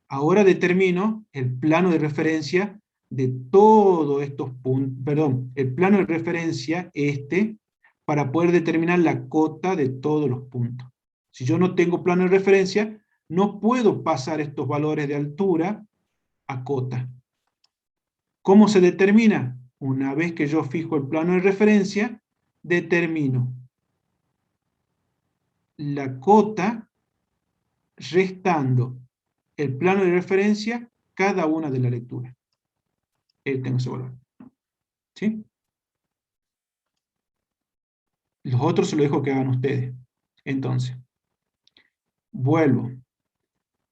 Speaker 2: Ahora determino el plano de referencia de todos estos puntos, perdón, el plano de referencia para poder determinar la cota de todos los puntos. Si yo no tengo plano de referencia, no puedo pasar estos valores de altura a cota. ¿Cómo se determina? Una vez que yo fijo el plano de referencia, determino la cota restando el plano de referencia cada una de las lecturas. Tengo ese valor. ¿Sí? Los otros se los dejo que hagan ustedes. Entonces, vuelvo.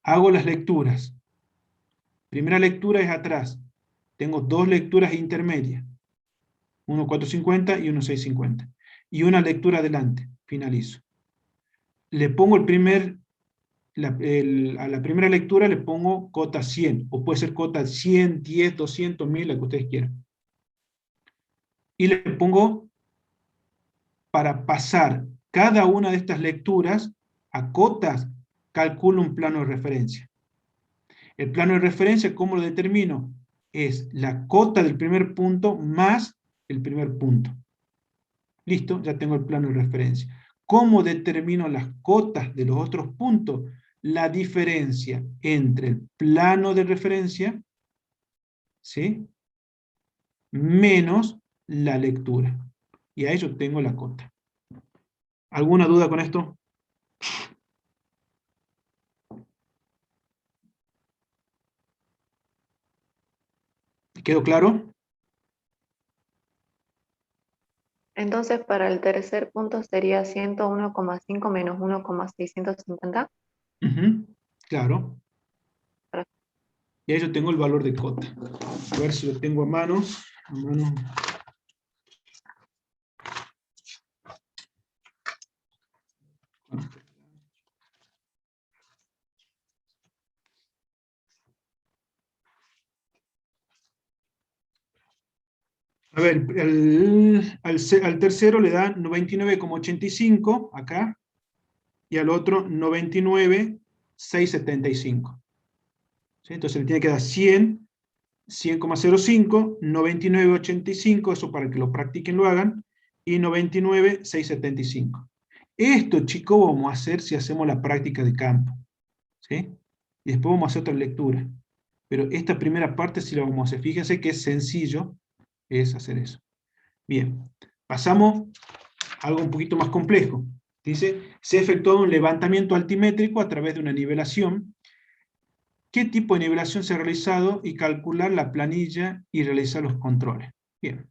Speaker 2: Hago las lecturas. Primera lectura es atrás. Tengo dos lecturas intermedias. 1.450 y 1.650. Y una lectura adelante. Finalizo. Le pongo a la primera lectura le pongo cota 100. O puede ser cota 100, 10, 200, 1000, la que ustedes quieran. Y le pongo para pasar cada una de estas lecturas a cotas, calculo un plano de referencia. El plano de referencia, ¿cómo lo determino? Es la cota del primer punto más el primer punto. Listo, ya tengo el plano de referencia. ¿Cómo determino las cotas de los otros puntos? La diferencia entre el plano de referencia, ¿sí?, menos la lectura. Y a ello tengo la cota. ¿Alguna duda con esto? ¿Quedó claro?
Speaker 3: Entonces, para el tercer punto sería 101,5 menos 1,650.
Speaker 2: Claro. Y ahí yo tengo el valor de cota. A ver si lo tengo a mano. A ver, al tercero le dan 99,85 acá, y al otro 99,675. ¿Sí? Entonces le tiene que dar 100, 100,05, 99,85, eso para que lo practiquen, lo hagan, y 99,675. Esto, chicos, vamos a hacer si hacemos la práctica de campo. ¿Sí? Y después vamos a hacer otra lectura. Pero esta primera parte sí la vamos a hacer. Fíjense que es sencillo es hacer eso. Bien, pasamos a algo un poquito más complejo. Dice, se ha efectuado un levantamiento altimétrico a través de una nivelación. ¿Qué tipo de nivelación se ha realizado? Y calcular la planilla y realizar los controles. Bien.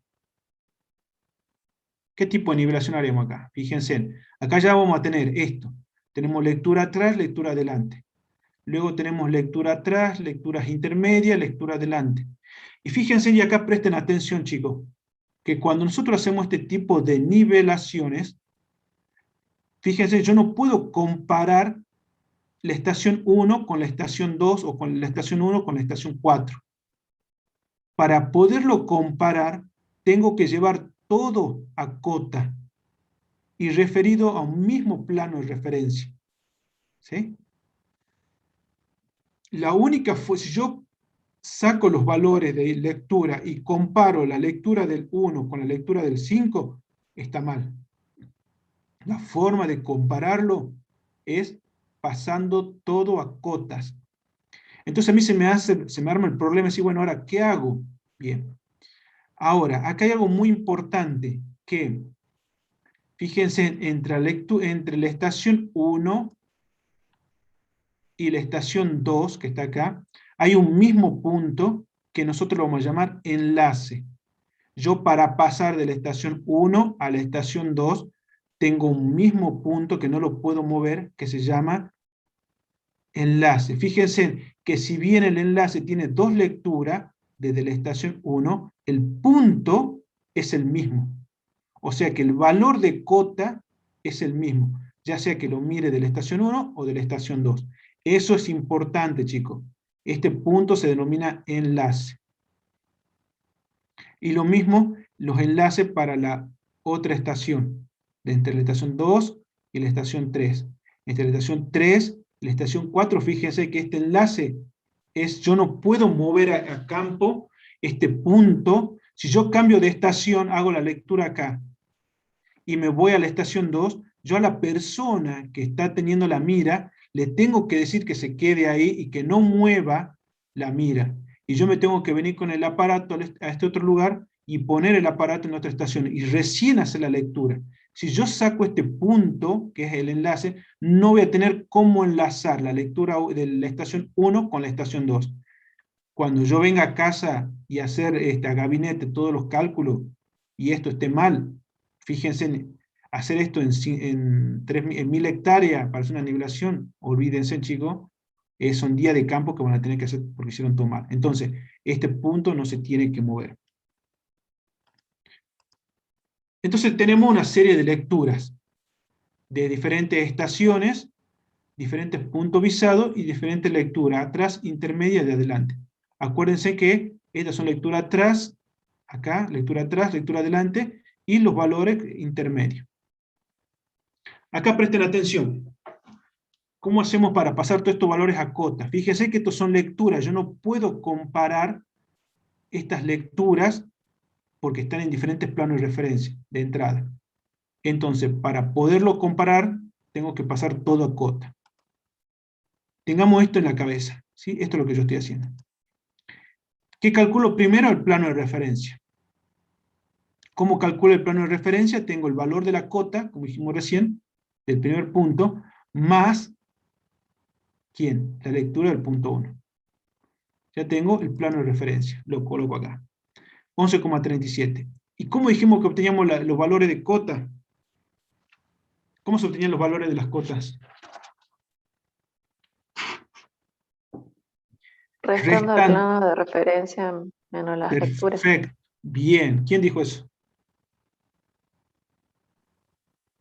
Speaker 2: ¿Qué tipo de nivelación haremos acá? Fíjense, acá ya vamos a tener esto. Tenemos lectura atrás, lectura adelante. Luego tenemos lectura atrás, lecturas intermedias, lectura adelante. Y fíjense, y acá presten atención, chicos, que cuando nosotros hacemos este tipo de nivelaciones, fíjense, yo no puedo comparar la estación 1 con la estación 2 o con la estación 1 con la estación 4. Para poderlo comparar, tengo que llevar todo a cota y referido a un mismo plano de referencia. ¿Sí? La única, si yo saco los valores de lectura y comparo la lectura del 1 con la lectura del 5, está mal. La forma de compararlo es pasando todo a cotas. Entonces a mí se me arma el problema y decir, bueno, ahora, ¿qué hago? Bien. Ahora, acá hay algo muy importante, que, fíjense, entre la estación 1 y la estación 2, que está acá, hay un mismo punto que nosotros lo vamos a llamar enlace. Yo para pasar de la estación 1 a la estación 2, tengo un mismo punto que no lo puedo mover, que se llama enlace. Fíjense que si bien el enlace tiene dos lecturas, desde la estación 1, el punto es el mismo. O sea que el valor de cota es el mismo, ya sea que lo mire de la estación 1 o de la estación 2. Eso es importante, chicos. Este punto se denomina enlace. Y lo mismo, los enlaces para la otra estación, entre la estación 2 y la estación 3. Entre la estación 3 y la estación 4, fíjense que este enlace es, yo no puedo mover a campo este punto. Si yo cambio de estación, hago la lectura acá, y me voy a la estación 2, yo a la persona que está teniendo la mira, le tengo que decir que se quede ahí y que no mueva la mira. Y yo me tengo que venir con el aparato a este otro lugar y poner el aparato en otra estación, y recién hacer la lectura. Si yo saco este punto, que es el enlace, no voy a tener cómo enlazar la lectura de la estación 1 con la estación 2. Cuando yo venga a casa y hacer a gabinete todos los cálculos, y esto esté mal, fíjense, hacer esto en 1000 hectáreas para hacer una nivelación, olvídense, chicos, son días de campo que van a tener que hacer porque hicieron todo mal. Entonces, este punto no se tiene que mover. Entonces tenemos una serie de lecturas de diferentes estaciones, diferentes puntos visados y diferentes lecturas, atrás, intermedia y de adelante. Acuérdense que estas son lectura atrás, acá, lectura atrás, lectura adelante, y los valores intermedios. Acá presten atención. ¿Cómo hacemos para pasar todos estos valores a cota? Fíjense que estos son lecturas, yo no puedo comparar estas lecturas porque están en diferentes planos de referencia, de entrada. Entonces, para poderlo comparar, tengo que pasar todo a cota. Tengamos esto en la cabeza, ¿sí? Esto es lo que yo estoy haciendo. ¿Qué calculo primero? El plano de referencia. ¿Cómo calculo el plano de referencia? Tengo el valor de la cota, como dijimos recién, del primer punto, más, ¿quién? La lectura del punto 1. Ya tengo el plano de referencia, lo coloco acá. 11,37. ¿Y cómo dijimos que obteníamos los valores de cota? ¿Cómo se obtenían los valores de las cotas?
Speaker 3: Restando el plano de referencia menos las lecturas.
Speaker 2: Perfecto. Bien. ¿Quién dijo eso?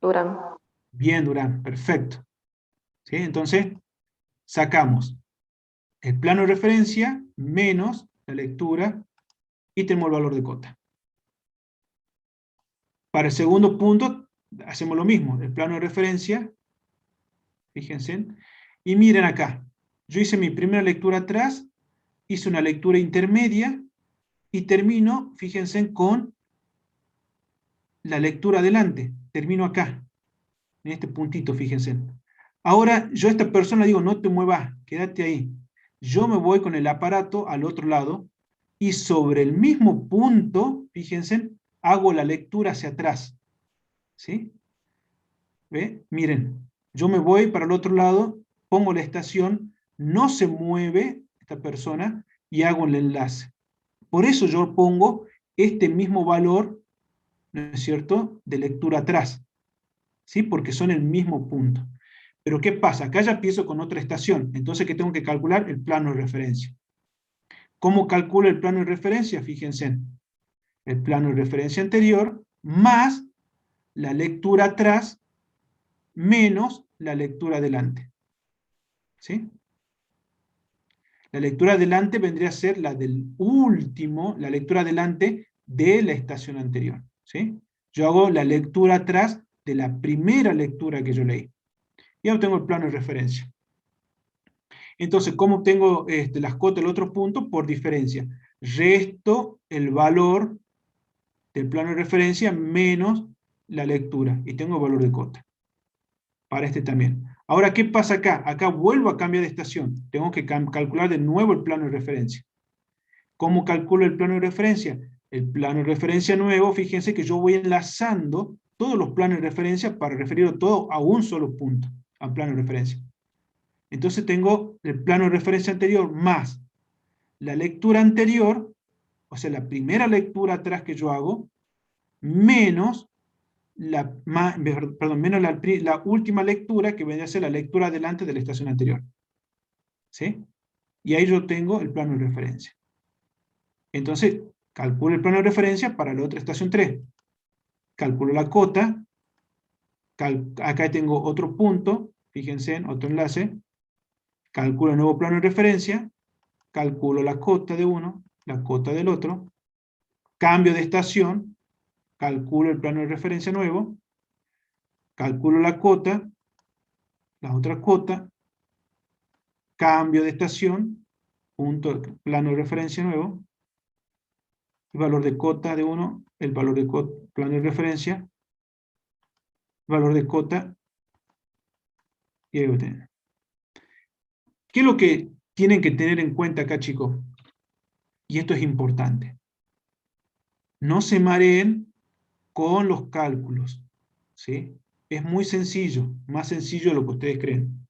Speaker 3: Durán.
Speaker 2: Bien, Durán. Perfecto. ¿Sí? Entonces, sacamos el plano de referencia menos la lectura y tenemos el valor de cota. Para el segundo punto, hacemos lo mismo. El plano de referencia, fíjense, y miren acá. Yo hice mi primera lectura atrás, hice una lectura intermedia y termino, fíjense, con la lectura adelante. Termino acá, en este puntito, fíjense. Ahora, yo a esta persona le digo, no te muevas, quédate ahí. Yo me voy con el aparato al otro lado y sobre el mismo punto, fíjense, hago la lectura hacia atrás. ¿Sí? ¿Ve? Miren, yo me voy para el otro lado, pongo la estación, no se mueve esta persona y hago el enlace. Por eso yo pongo este mismo valor, ¿no es cierto?, de lectura atrás. ¿Sí? Porque son el mismo punto. Pero ¿qué pasa? Acá ya empiezo con otra estación, entonces ¿qué tengo que calcular? El plano de referencia. ¿Cómo calculo el plano de referencia? Fíjense, el plano de referencia anterior más la lectura atrás menos la lectura adelante. ¿Sí? La lectura adelante vendría a ser la del último, la lectura adelante de la estación anterior. ¿Sí? Yo hago la lectura atrás de la primera lectura que yo leí. Y obtengo el plano de referencia. Entonces, ¿cómo obtengo las cotas del otro punto? Por diferencia. Resto el valor del plano de referencia menos la lectura. Y tengo el valor de cota. Para este también. Ahora, ¿qué pasa acá? Acá vuelvo a cambiar de estación. Tengo que calcular de nuevo el plano de referencia. ¿Cómo calculo el plano de referencia? El plano de referencia nuevo, fíjense que yo voy enlazando todos los planos de referencia para referirlo todo a un solo punto, al plano de referencia. Entonces tengo el plano de referencia anterior más la lectura anterior, o sea, la primera lectura atrás que yo hago, menos la última lectura que vendría a ser la lectura adelante de la estación anterior. ¿Sí? Y ahí yo tengo el plano de referencia. Entonces, calculo el plano de referencia para la otra estación 3. Calculo la cota. Acá tengo otro punto, fíjense, otro enlace. Calculo el nuevo plano de referencia. Calculo la cota de uno, la cota del otro. Cambio de estación. Calculo el plano de referencia nuevo. Calculo la cota. La otra cota. Cambio de estación. Punto, plano de referencia nuevo. El valor de cota de uno, el valor de plano de referencia, valor de cota, y ahí lo tienen. ¿Qué es lo que tienen que tener en cuenta acá, chicos? Y esto es importante. no se mareen con los cálculos, ¿sí? Es muy sencillo, más sencillo de lo que ustedes creen.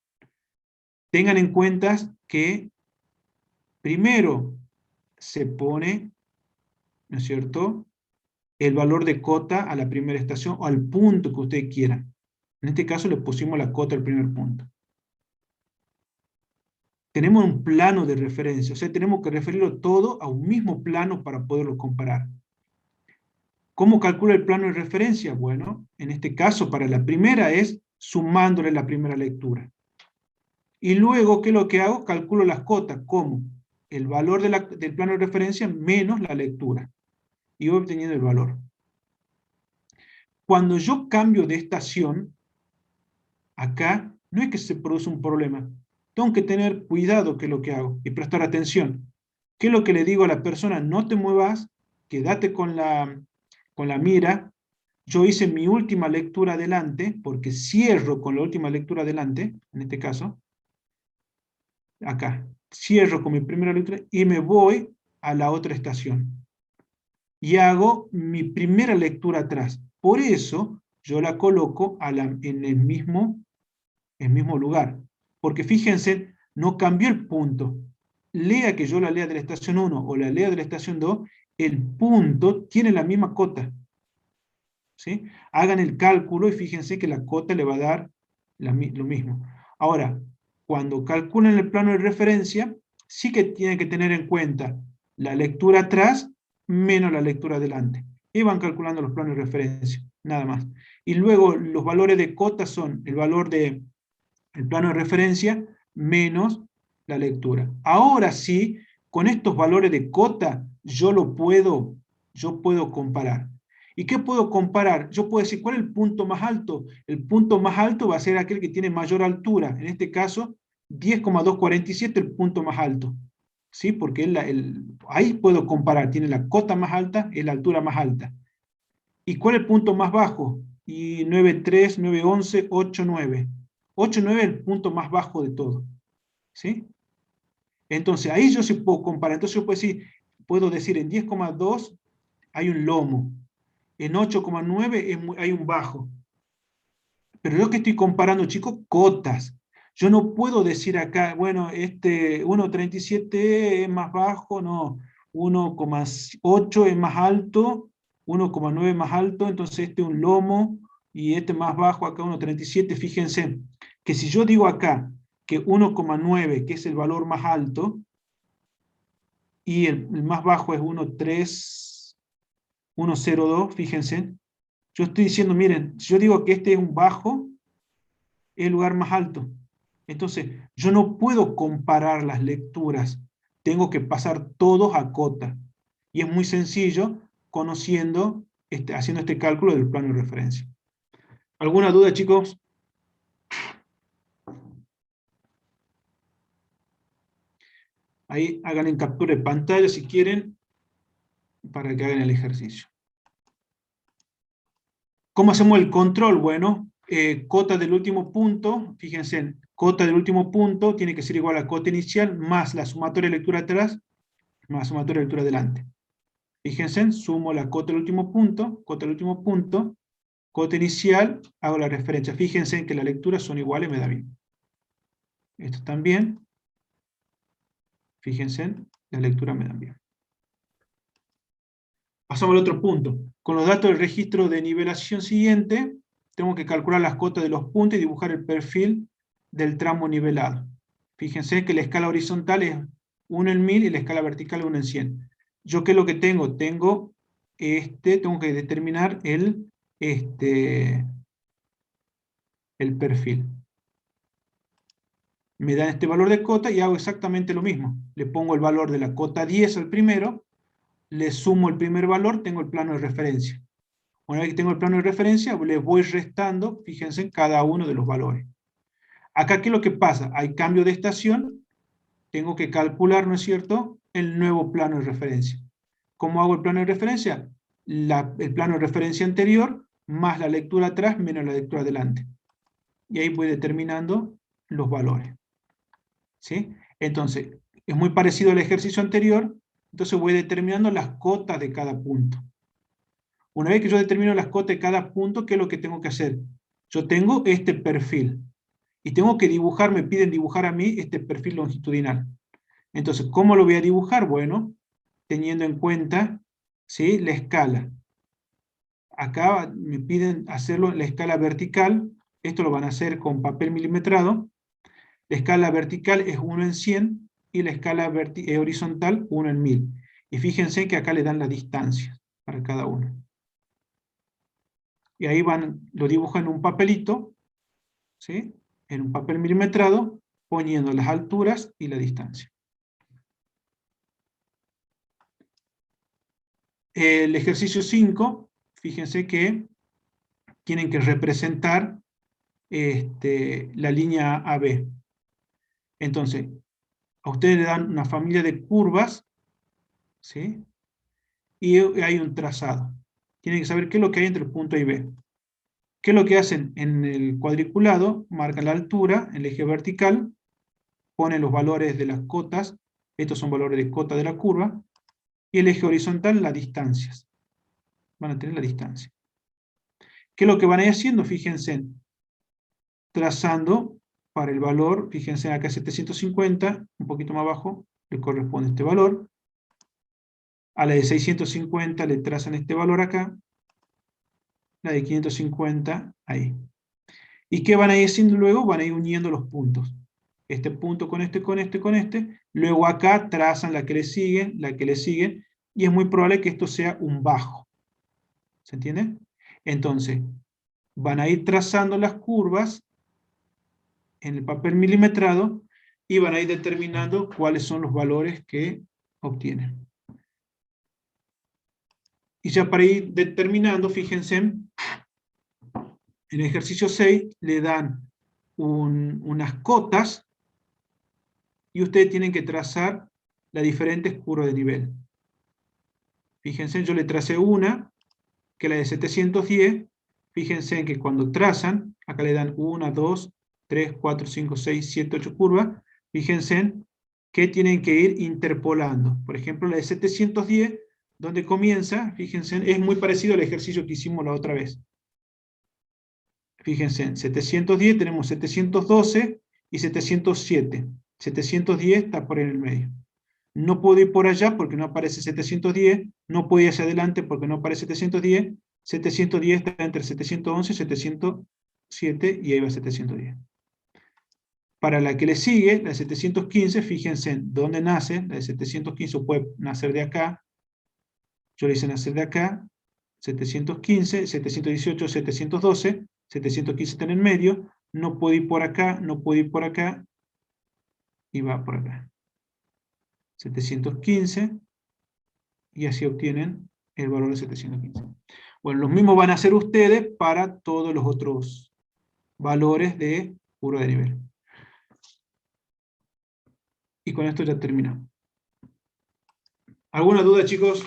Speaker 2: Tengan en cuenta que primero se pone, ¿no es cierto?, el valor de cota a la primera estación o al punto que ustedes quieran. En este caso le pusimos la cota al primer punto. Tenemos un plano de referencia, o sea, tenemos que referirlo todo a un mismo plano para poderlo comparar. ¿Cómo calcula el plano de referencia? Bueno, en este caso para la primera es sumándole la primera lectura. Y luego, ¿qué es lo que hago? Calculo las cotas. ¿Cómo? El valor del plano de referencia menos la lectura. Y voy obteniendo el valor. Cuando yo cambio de estación, acá no es que se produce un problema. Tengo que tener cuidado qué es lo que hago y prestar atención. ¿Qué es lo que le digo a la persona? No te muevas, quédate con la mira. Yo hice mi última lectura adelante, porque cierro con la última lectura adelante, en este caso, acá, cierro con mi primera lectura y me voy a la otra estación. Y hago mi primera lectura atrás. Por eso yo la coloco en el mismo lugar. Porque fíjense, no cambió el punto. Lea que yo la lea de la estación 1 o la lea de la estación 2, el punto tiene la misma cota. ¿Sí? Hagan el cálculo y fíjense que la cota le va a dar lo mismo. Ahora, cuando calculen el plano de referencia, sí que tienen que tener en cuenta la lectura atrás menos la lectura adelante. Y van calculando los planos de referencia, nada más. Y luego los valores de cota son el valor del plano de referencia menos la lectura. Ahora sí, con estos valores de cota, yo puedo comparar. ¿Y qué puedo comparar? Yo puedo decir, ¿cuál es el punto más alto? El punto más alto va a ser aquel que tiene mayor altura. En este caso, 10,247 el punto más alto. ¿Sí? Porque ahí puedo comparar. Tiene la cota más alta, es la altura más alta. ¿Y cuál es el punto más bajo? Y 9,3, 9,11, 8,9. 8,9 es el punto más bajo de todo. ¿Sí? Entonces, ahí yo sí puedo comparar. Entonces yo puedo decir en 10,2 hay un lomo. En 8,9 hay un bajo. Pero yo que estoy comparando, chicos, cotas. Yo no puedo decir acá, bueno, 1,37 es más bajo, no. 1,8 es más alto, 1,9 es más alto, entonces este es un lomo, y este más bajo acá, 1,37. Fíjense que si yo digo acá que 1,9, que es el valor más alto, y el más bajo es 1,02, fíjense, yo estoy diciendo, miren, si yo digo que este es un bajo, es el lugar más alto. Entonces, yo no puedo comparar las lecturas, tengo que pasar todos a cota. Y es muy sencillo haciendo este cálculo del plano de referencia. ¿Alguna duda, chicos? Ahí hagan en captura de pantalla si quieren, para que hagan el ejercicio. ¿Cómo hacemos el control? Bueno, cota del último punto, fíjense, cota del último punto tiene que ser igual a cota inicial más la sumatoria de lectura atrás más la sumatoria de lectura adelante. Fíjense, sumo la cota del último punto, cota inicial, hago la referencia. Fíjense que las lecturas son iguales, me da bien. Esto también. Fíjense, la lectura me da bien. Pasamos al otro punto. Con los datos del registro de nivelación siguiente, tengo que calcular las cotas de los puntos y dibujar el perfil del tramo nivelado. Fíjense que la escala horizontal es 1 en 1000 y la escala vertical es 1 en 100. ¿Yo qué es lo que tengo? Tengo que determinar el perfil. Me dan este valor de cota y hago exactamente lo mismo. Le pongo el valor de la cota 10 al primero, le sumo el primer valor, tengo el plano de referencia. Una vez que tengo el plano de referencia, le voy restando, fíjense, en cada uno de los valores. Acá, ¿qué es lo que pasa? Hay cambio de estación, tengo que calcular, ¿no es cierto?, el nuevo plano de referencia. ¿Cómo hago el plano de referencia? El plano de referencia anterior, más la lectura atrás, menos la lectura adelante. Y ahí voy determinando los valores. ¿Sí? Entonces, es muy parecido al ejercicio anterior, entonces voy determinando las cotas de cada punto. Una vez que yo determino las cotas de cada punto, ¿qué es lo que tengo que hacer? Yo tengo este perfil. Y tengo que dibujar, me piden dibujar a mí este perfil longitudinal. Entonces, ¿cómo lo voy a dibujar? Bueno, teniendo en cuenta, ¿sí?, la escala. Acá me piden hacerlo en la escala vertical. Esto lo van a hacer con papel milimetrado. La escala vertical es 1 en 100 y la escala horizontal 1 en 1000. Y fíjense que acá le dan la distancia para cada uno. Y ahí lo dibujan en un papelito, ¿sí?, en un papel milimetrado, poniendo las alturas y la distancia. El ejercicio 5, fíjense que tienen que representar la línea AB. Entonces, a ustedes le dan una familia de curvas, ¿sí?, y hay un trazado. Tienen que saber qué es lo que hay entre el punto A y B. ¿Qué es lo que hacen en el cuadriculado? Marcan la altura, el eje vertical, ponen los valores de las cotas, estos son valores de cota de la curva, y el eje horizontal, las distancias. Van a tener la distancia. ¿Qué es lo que van a ir haciendo? Fíjense, trazando para el valor, fíjense acá 750, un poquito más abajo, le corresponde este valor. A la de 650 le trazan este valor acá, la de 550 ahí. ¿Y qué van a ir haciendo luego? Van a ir uniendo los puntos. Este punto con este, con este, con este. Luego acá trazan la que le sigue, la que le sigue, y es muy probable que esto sea un bajo. ¿Se entiende? Entonces, van a ir trazando las curvas en el papel milimetrado y van a ir determinando cuáles son los valores que obtienen. Y ya para ir determinando, fíjense, en el ejercicio 6 le dan unas cotas y ustedes tienen que trazar las diferentes curvas de nivel. Fíjense, yo le tracé una, que es la de 710. Fíjense que cuando trazan, acá le dan 1, 2, 3, 4, 5, 6, 7, 8 curvas. Fíjense que tienen que ir interpolando. Por ejemplo, la de 710, donde comienza, fíjense, es muy parecido al ejercicio que hicimos la otra vez. Fíjense, en 710 tenemos 712 y 707. 710 está por en el medio. No puedo ir por allá porque no aparece 710, no puedo ir hacia adelante porque no aparece 710, 710 está entre 711 y 707 y ahí va 710. Para la que le sigue, la de 715, fíjense en dónde nace, la de 715 puede nacer de acá, yo le hice nacer de acá, 715, 718, 712, 715 está en el medio, no puedo ir por acá, no puedo ir por acá, y va por acá. 715, y así obtienen el valor de 715. Bueno, los mismos van a hacer ustedes para todos los otros valores de curva de nivel. Y con esto ya terminamos. ¿Alguna duda, chicos?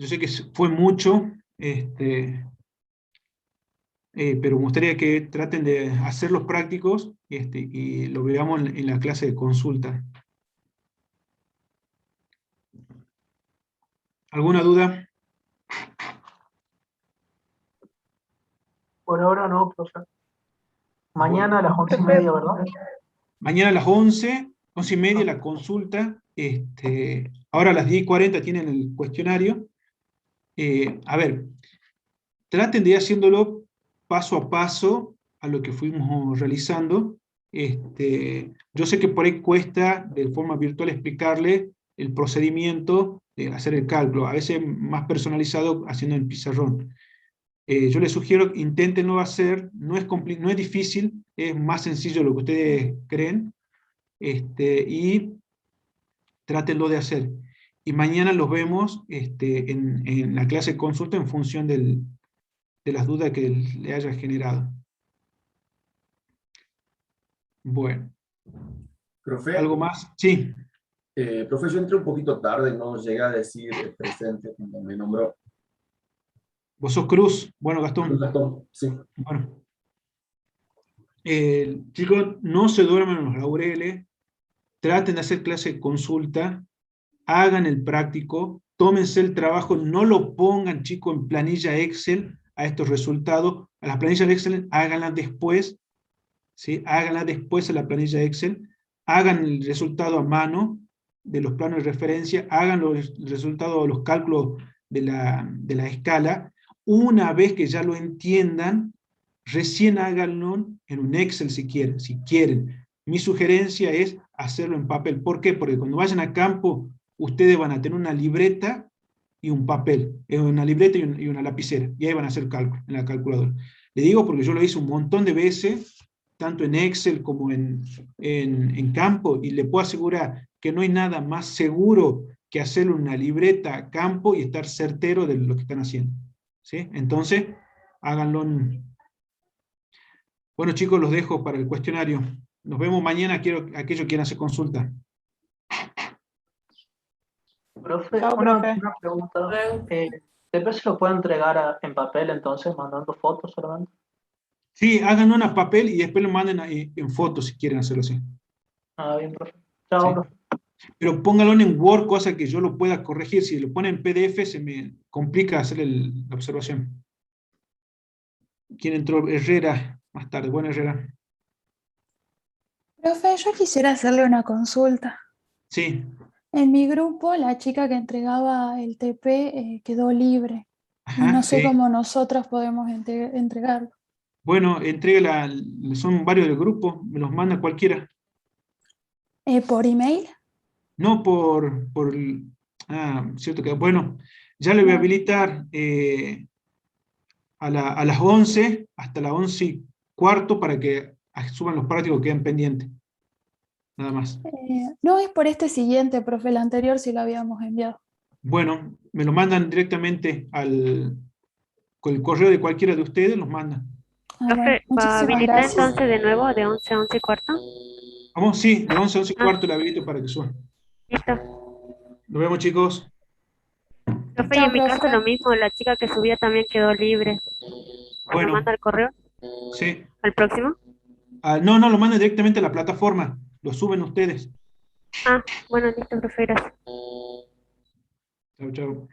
Speaker 2: Yo sé que fue mucho, pero me gustaría que traten de hacerlos prácticos y lo veamos en la clase de consulta. ¿Alguna duda?
Speaker 5: Por ahora no, profe. Mañana a las 11:30, ¿verdad?
Speaker 2: Mañana a las 11, 11:30 la consulta. Ahora a las 10:40 tienen el cuestionario. A ver, traten de ir haciéndolo paso a paso a lo que fuimos realizando. Yo sé que por ahí cuesta de forma virtual explicarle el procedimiento de hacer el cálculo, a veces más personalizado haciendo en pizarrón. Yo les sugiero que inténtenlo hacer, no es difícil, es más sencillo de lo que ustedes creen, y trátenlo de hacer. Y mañana los vemos en la clase de consulta en función de las dudas que le haya generado. Bueno.
Speaker 7: Profe,
Speaker 2: ¿Algo más? Sí.
Speaker 7: profe, yo entré un poquito tarde, no llega a decir presente cuando me nombró.
Speaker 2: ¿Vos sos Cruz? Bueno, Gastón.
Speaker 7: Gastón, sí.
Speaker 2: Bueno. Chicos, no se duerman en los laureles, traten de hacer clase de consulta, hagan el práctico, tómense el trabajo, no lo pongan, chicos, en planilla Excel a estos resultados. A las planillas de Excel, háganlas después, ¿sí? Háganlas después a la planilla Excel, hagan el resultado a mano de los planos de referencia, hagan los resultados de los cálculos de la escala. Una vez que ya lo entiendan, recién háganlo en un Excel si quieren. Si quieren. Mi sugerencia es hacerlo en papel. ¿Por qué? Porque cuando vayan a campo, ustedes van a tener una libreta y un papel, una libreta y una lapicera, y ahí van a hacer cálculo en la calculadora. Le digo porque yo lo hice un montón de veces, tanto en Excel como en campo, y le puedo asegurar que no hay nada más seguro que hacerle una libreta a campo y estar certero de lo que están haciendo. ¿Sí? Entonces, háganlo. Bueno, chicos, los dejo para el cuestionario. Nos vemos mañana, aquellos que quieran hacer consulta.
Speaker 5: Profe,
Speaker 3: Chao,
Speaker 5: una
Speaker 3: profe.
Speaker 5: pregunta. ¿TP se lo puede entregar en papel entonces, mandando fotos solamente?
Speaker 2: Sí, háganlo en papel y después lo manden en fotos si quieren hacerlo así.
Speaker 5: Ah, bien, profe. Chao,
Speaker 2: Sí.
Speaker 5: profe.
Speaker 2: Pero póngalo en Word, cosa que yo lo pueda corregir. Si lo ponen en PDF, se me complica hacer la observación. ¿Quién entró? Herrera, más tarde. Bueno, Herrera.
Speaker 8: Profe, yo quisiera hacerle una consulta.
Speaker 2: Sí.
Speaker 8: En mi grupo, la chica que entregaba el TP quedó libre y
Speaker 2: Ajá,
Speaker 8: no sé
Speaker 2: sí.
Speaker 8: cómo nosotros podemos entregarlo.
Speaker 2: Bueno, entrégala, son varios del grupo, me los manda cualquiera.
Speaker 8: ¿Por email?
Speaker 2: No cierto que, bueno, ya le voy a
Speaker 8: No.
Speaker 2: habilitar a las 11, hasta las 11:15, para que suban los prácticos que quedan pendientes. Nada más.
Speaker 8: No es por este siguiente, profe, el anterior sí lo habíamos enviado.
Speaker 2: Bueno, me lo mandan directamente con el correo de cualquiera de ustedes, los mandan.
Speaker 8: Ah, bueno,
Speaker 9: Profe, ¿va a
Speaker 8: muchísimas
Speaker 9: habilitar
Speaker 8: gracias.
Speaker 9: entonces de nuevo de 11 a 11:15?
Speaker 2: Vamos, sí, de 11 a 11:15
Speaker 9: Ah,
Speaker 2: le habilito para que suban.
Speaker 9: listo.
Speaker 2: Nos vemos, chicos.
Speaker 9: Profe, y
Speaker 8: Chao,
Speaker 9: en mi caso
Speaker 8: profe.
Speaker 9: lo mismo, la chica que subía también quedó libre. ¿Se me
Speaker 2: Bueno,
Speaker 9: manda el correo
Speaker 2: sí.
Speaker 9: al próximo?
Speaker 2: No, lo mandan directamente a la plataforma. Lo suben ustedes.
Speaker 9: Ah, bueno, listo, profe, gracias.
Speaker 2: Chau, chau.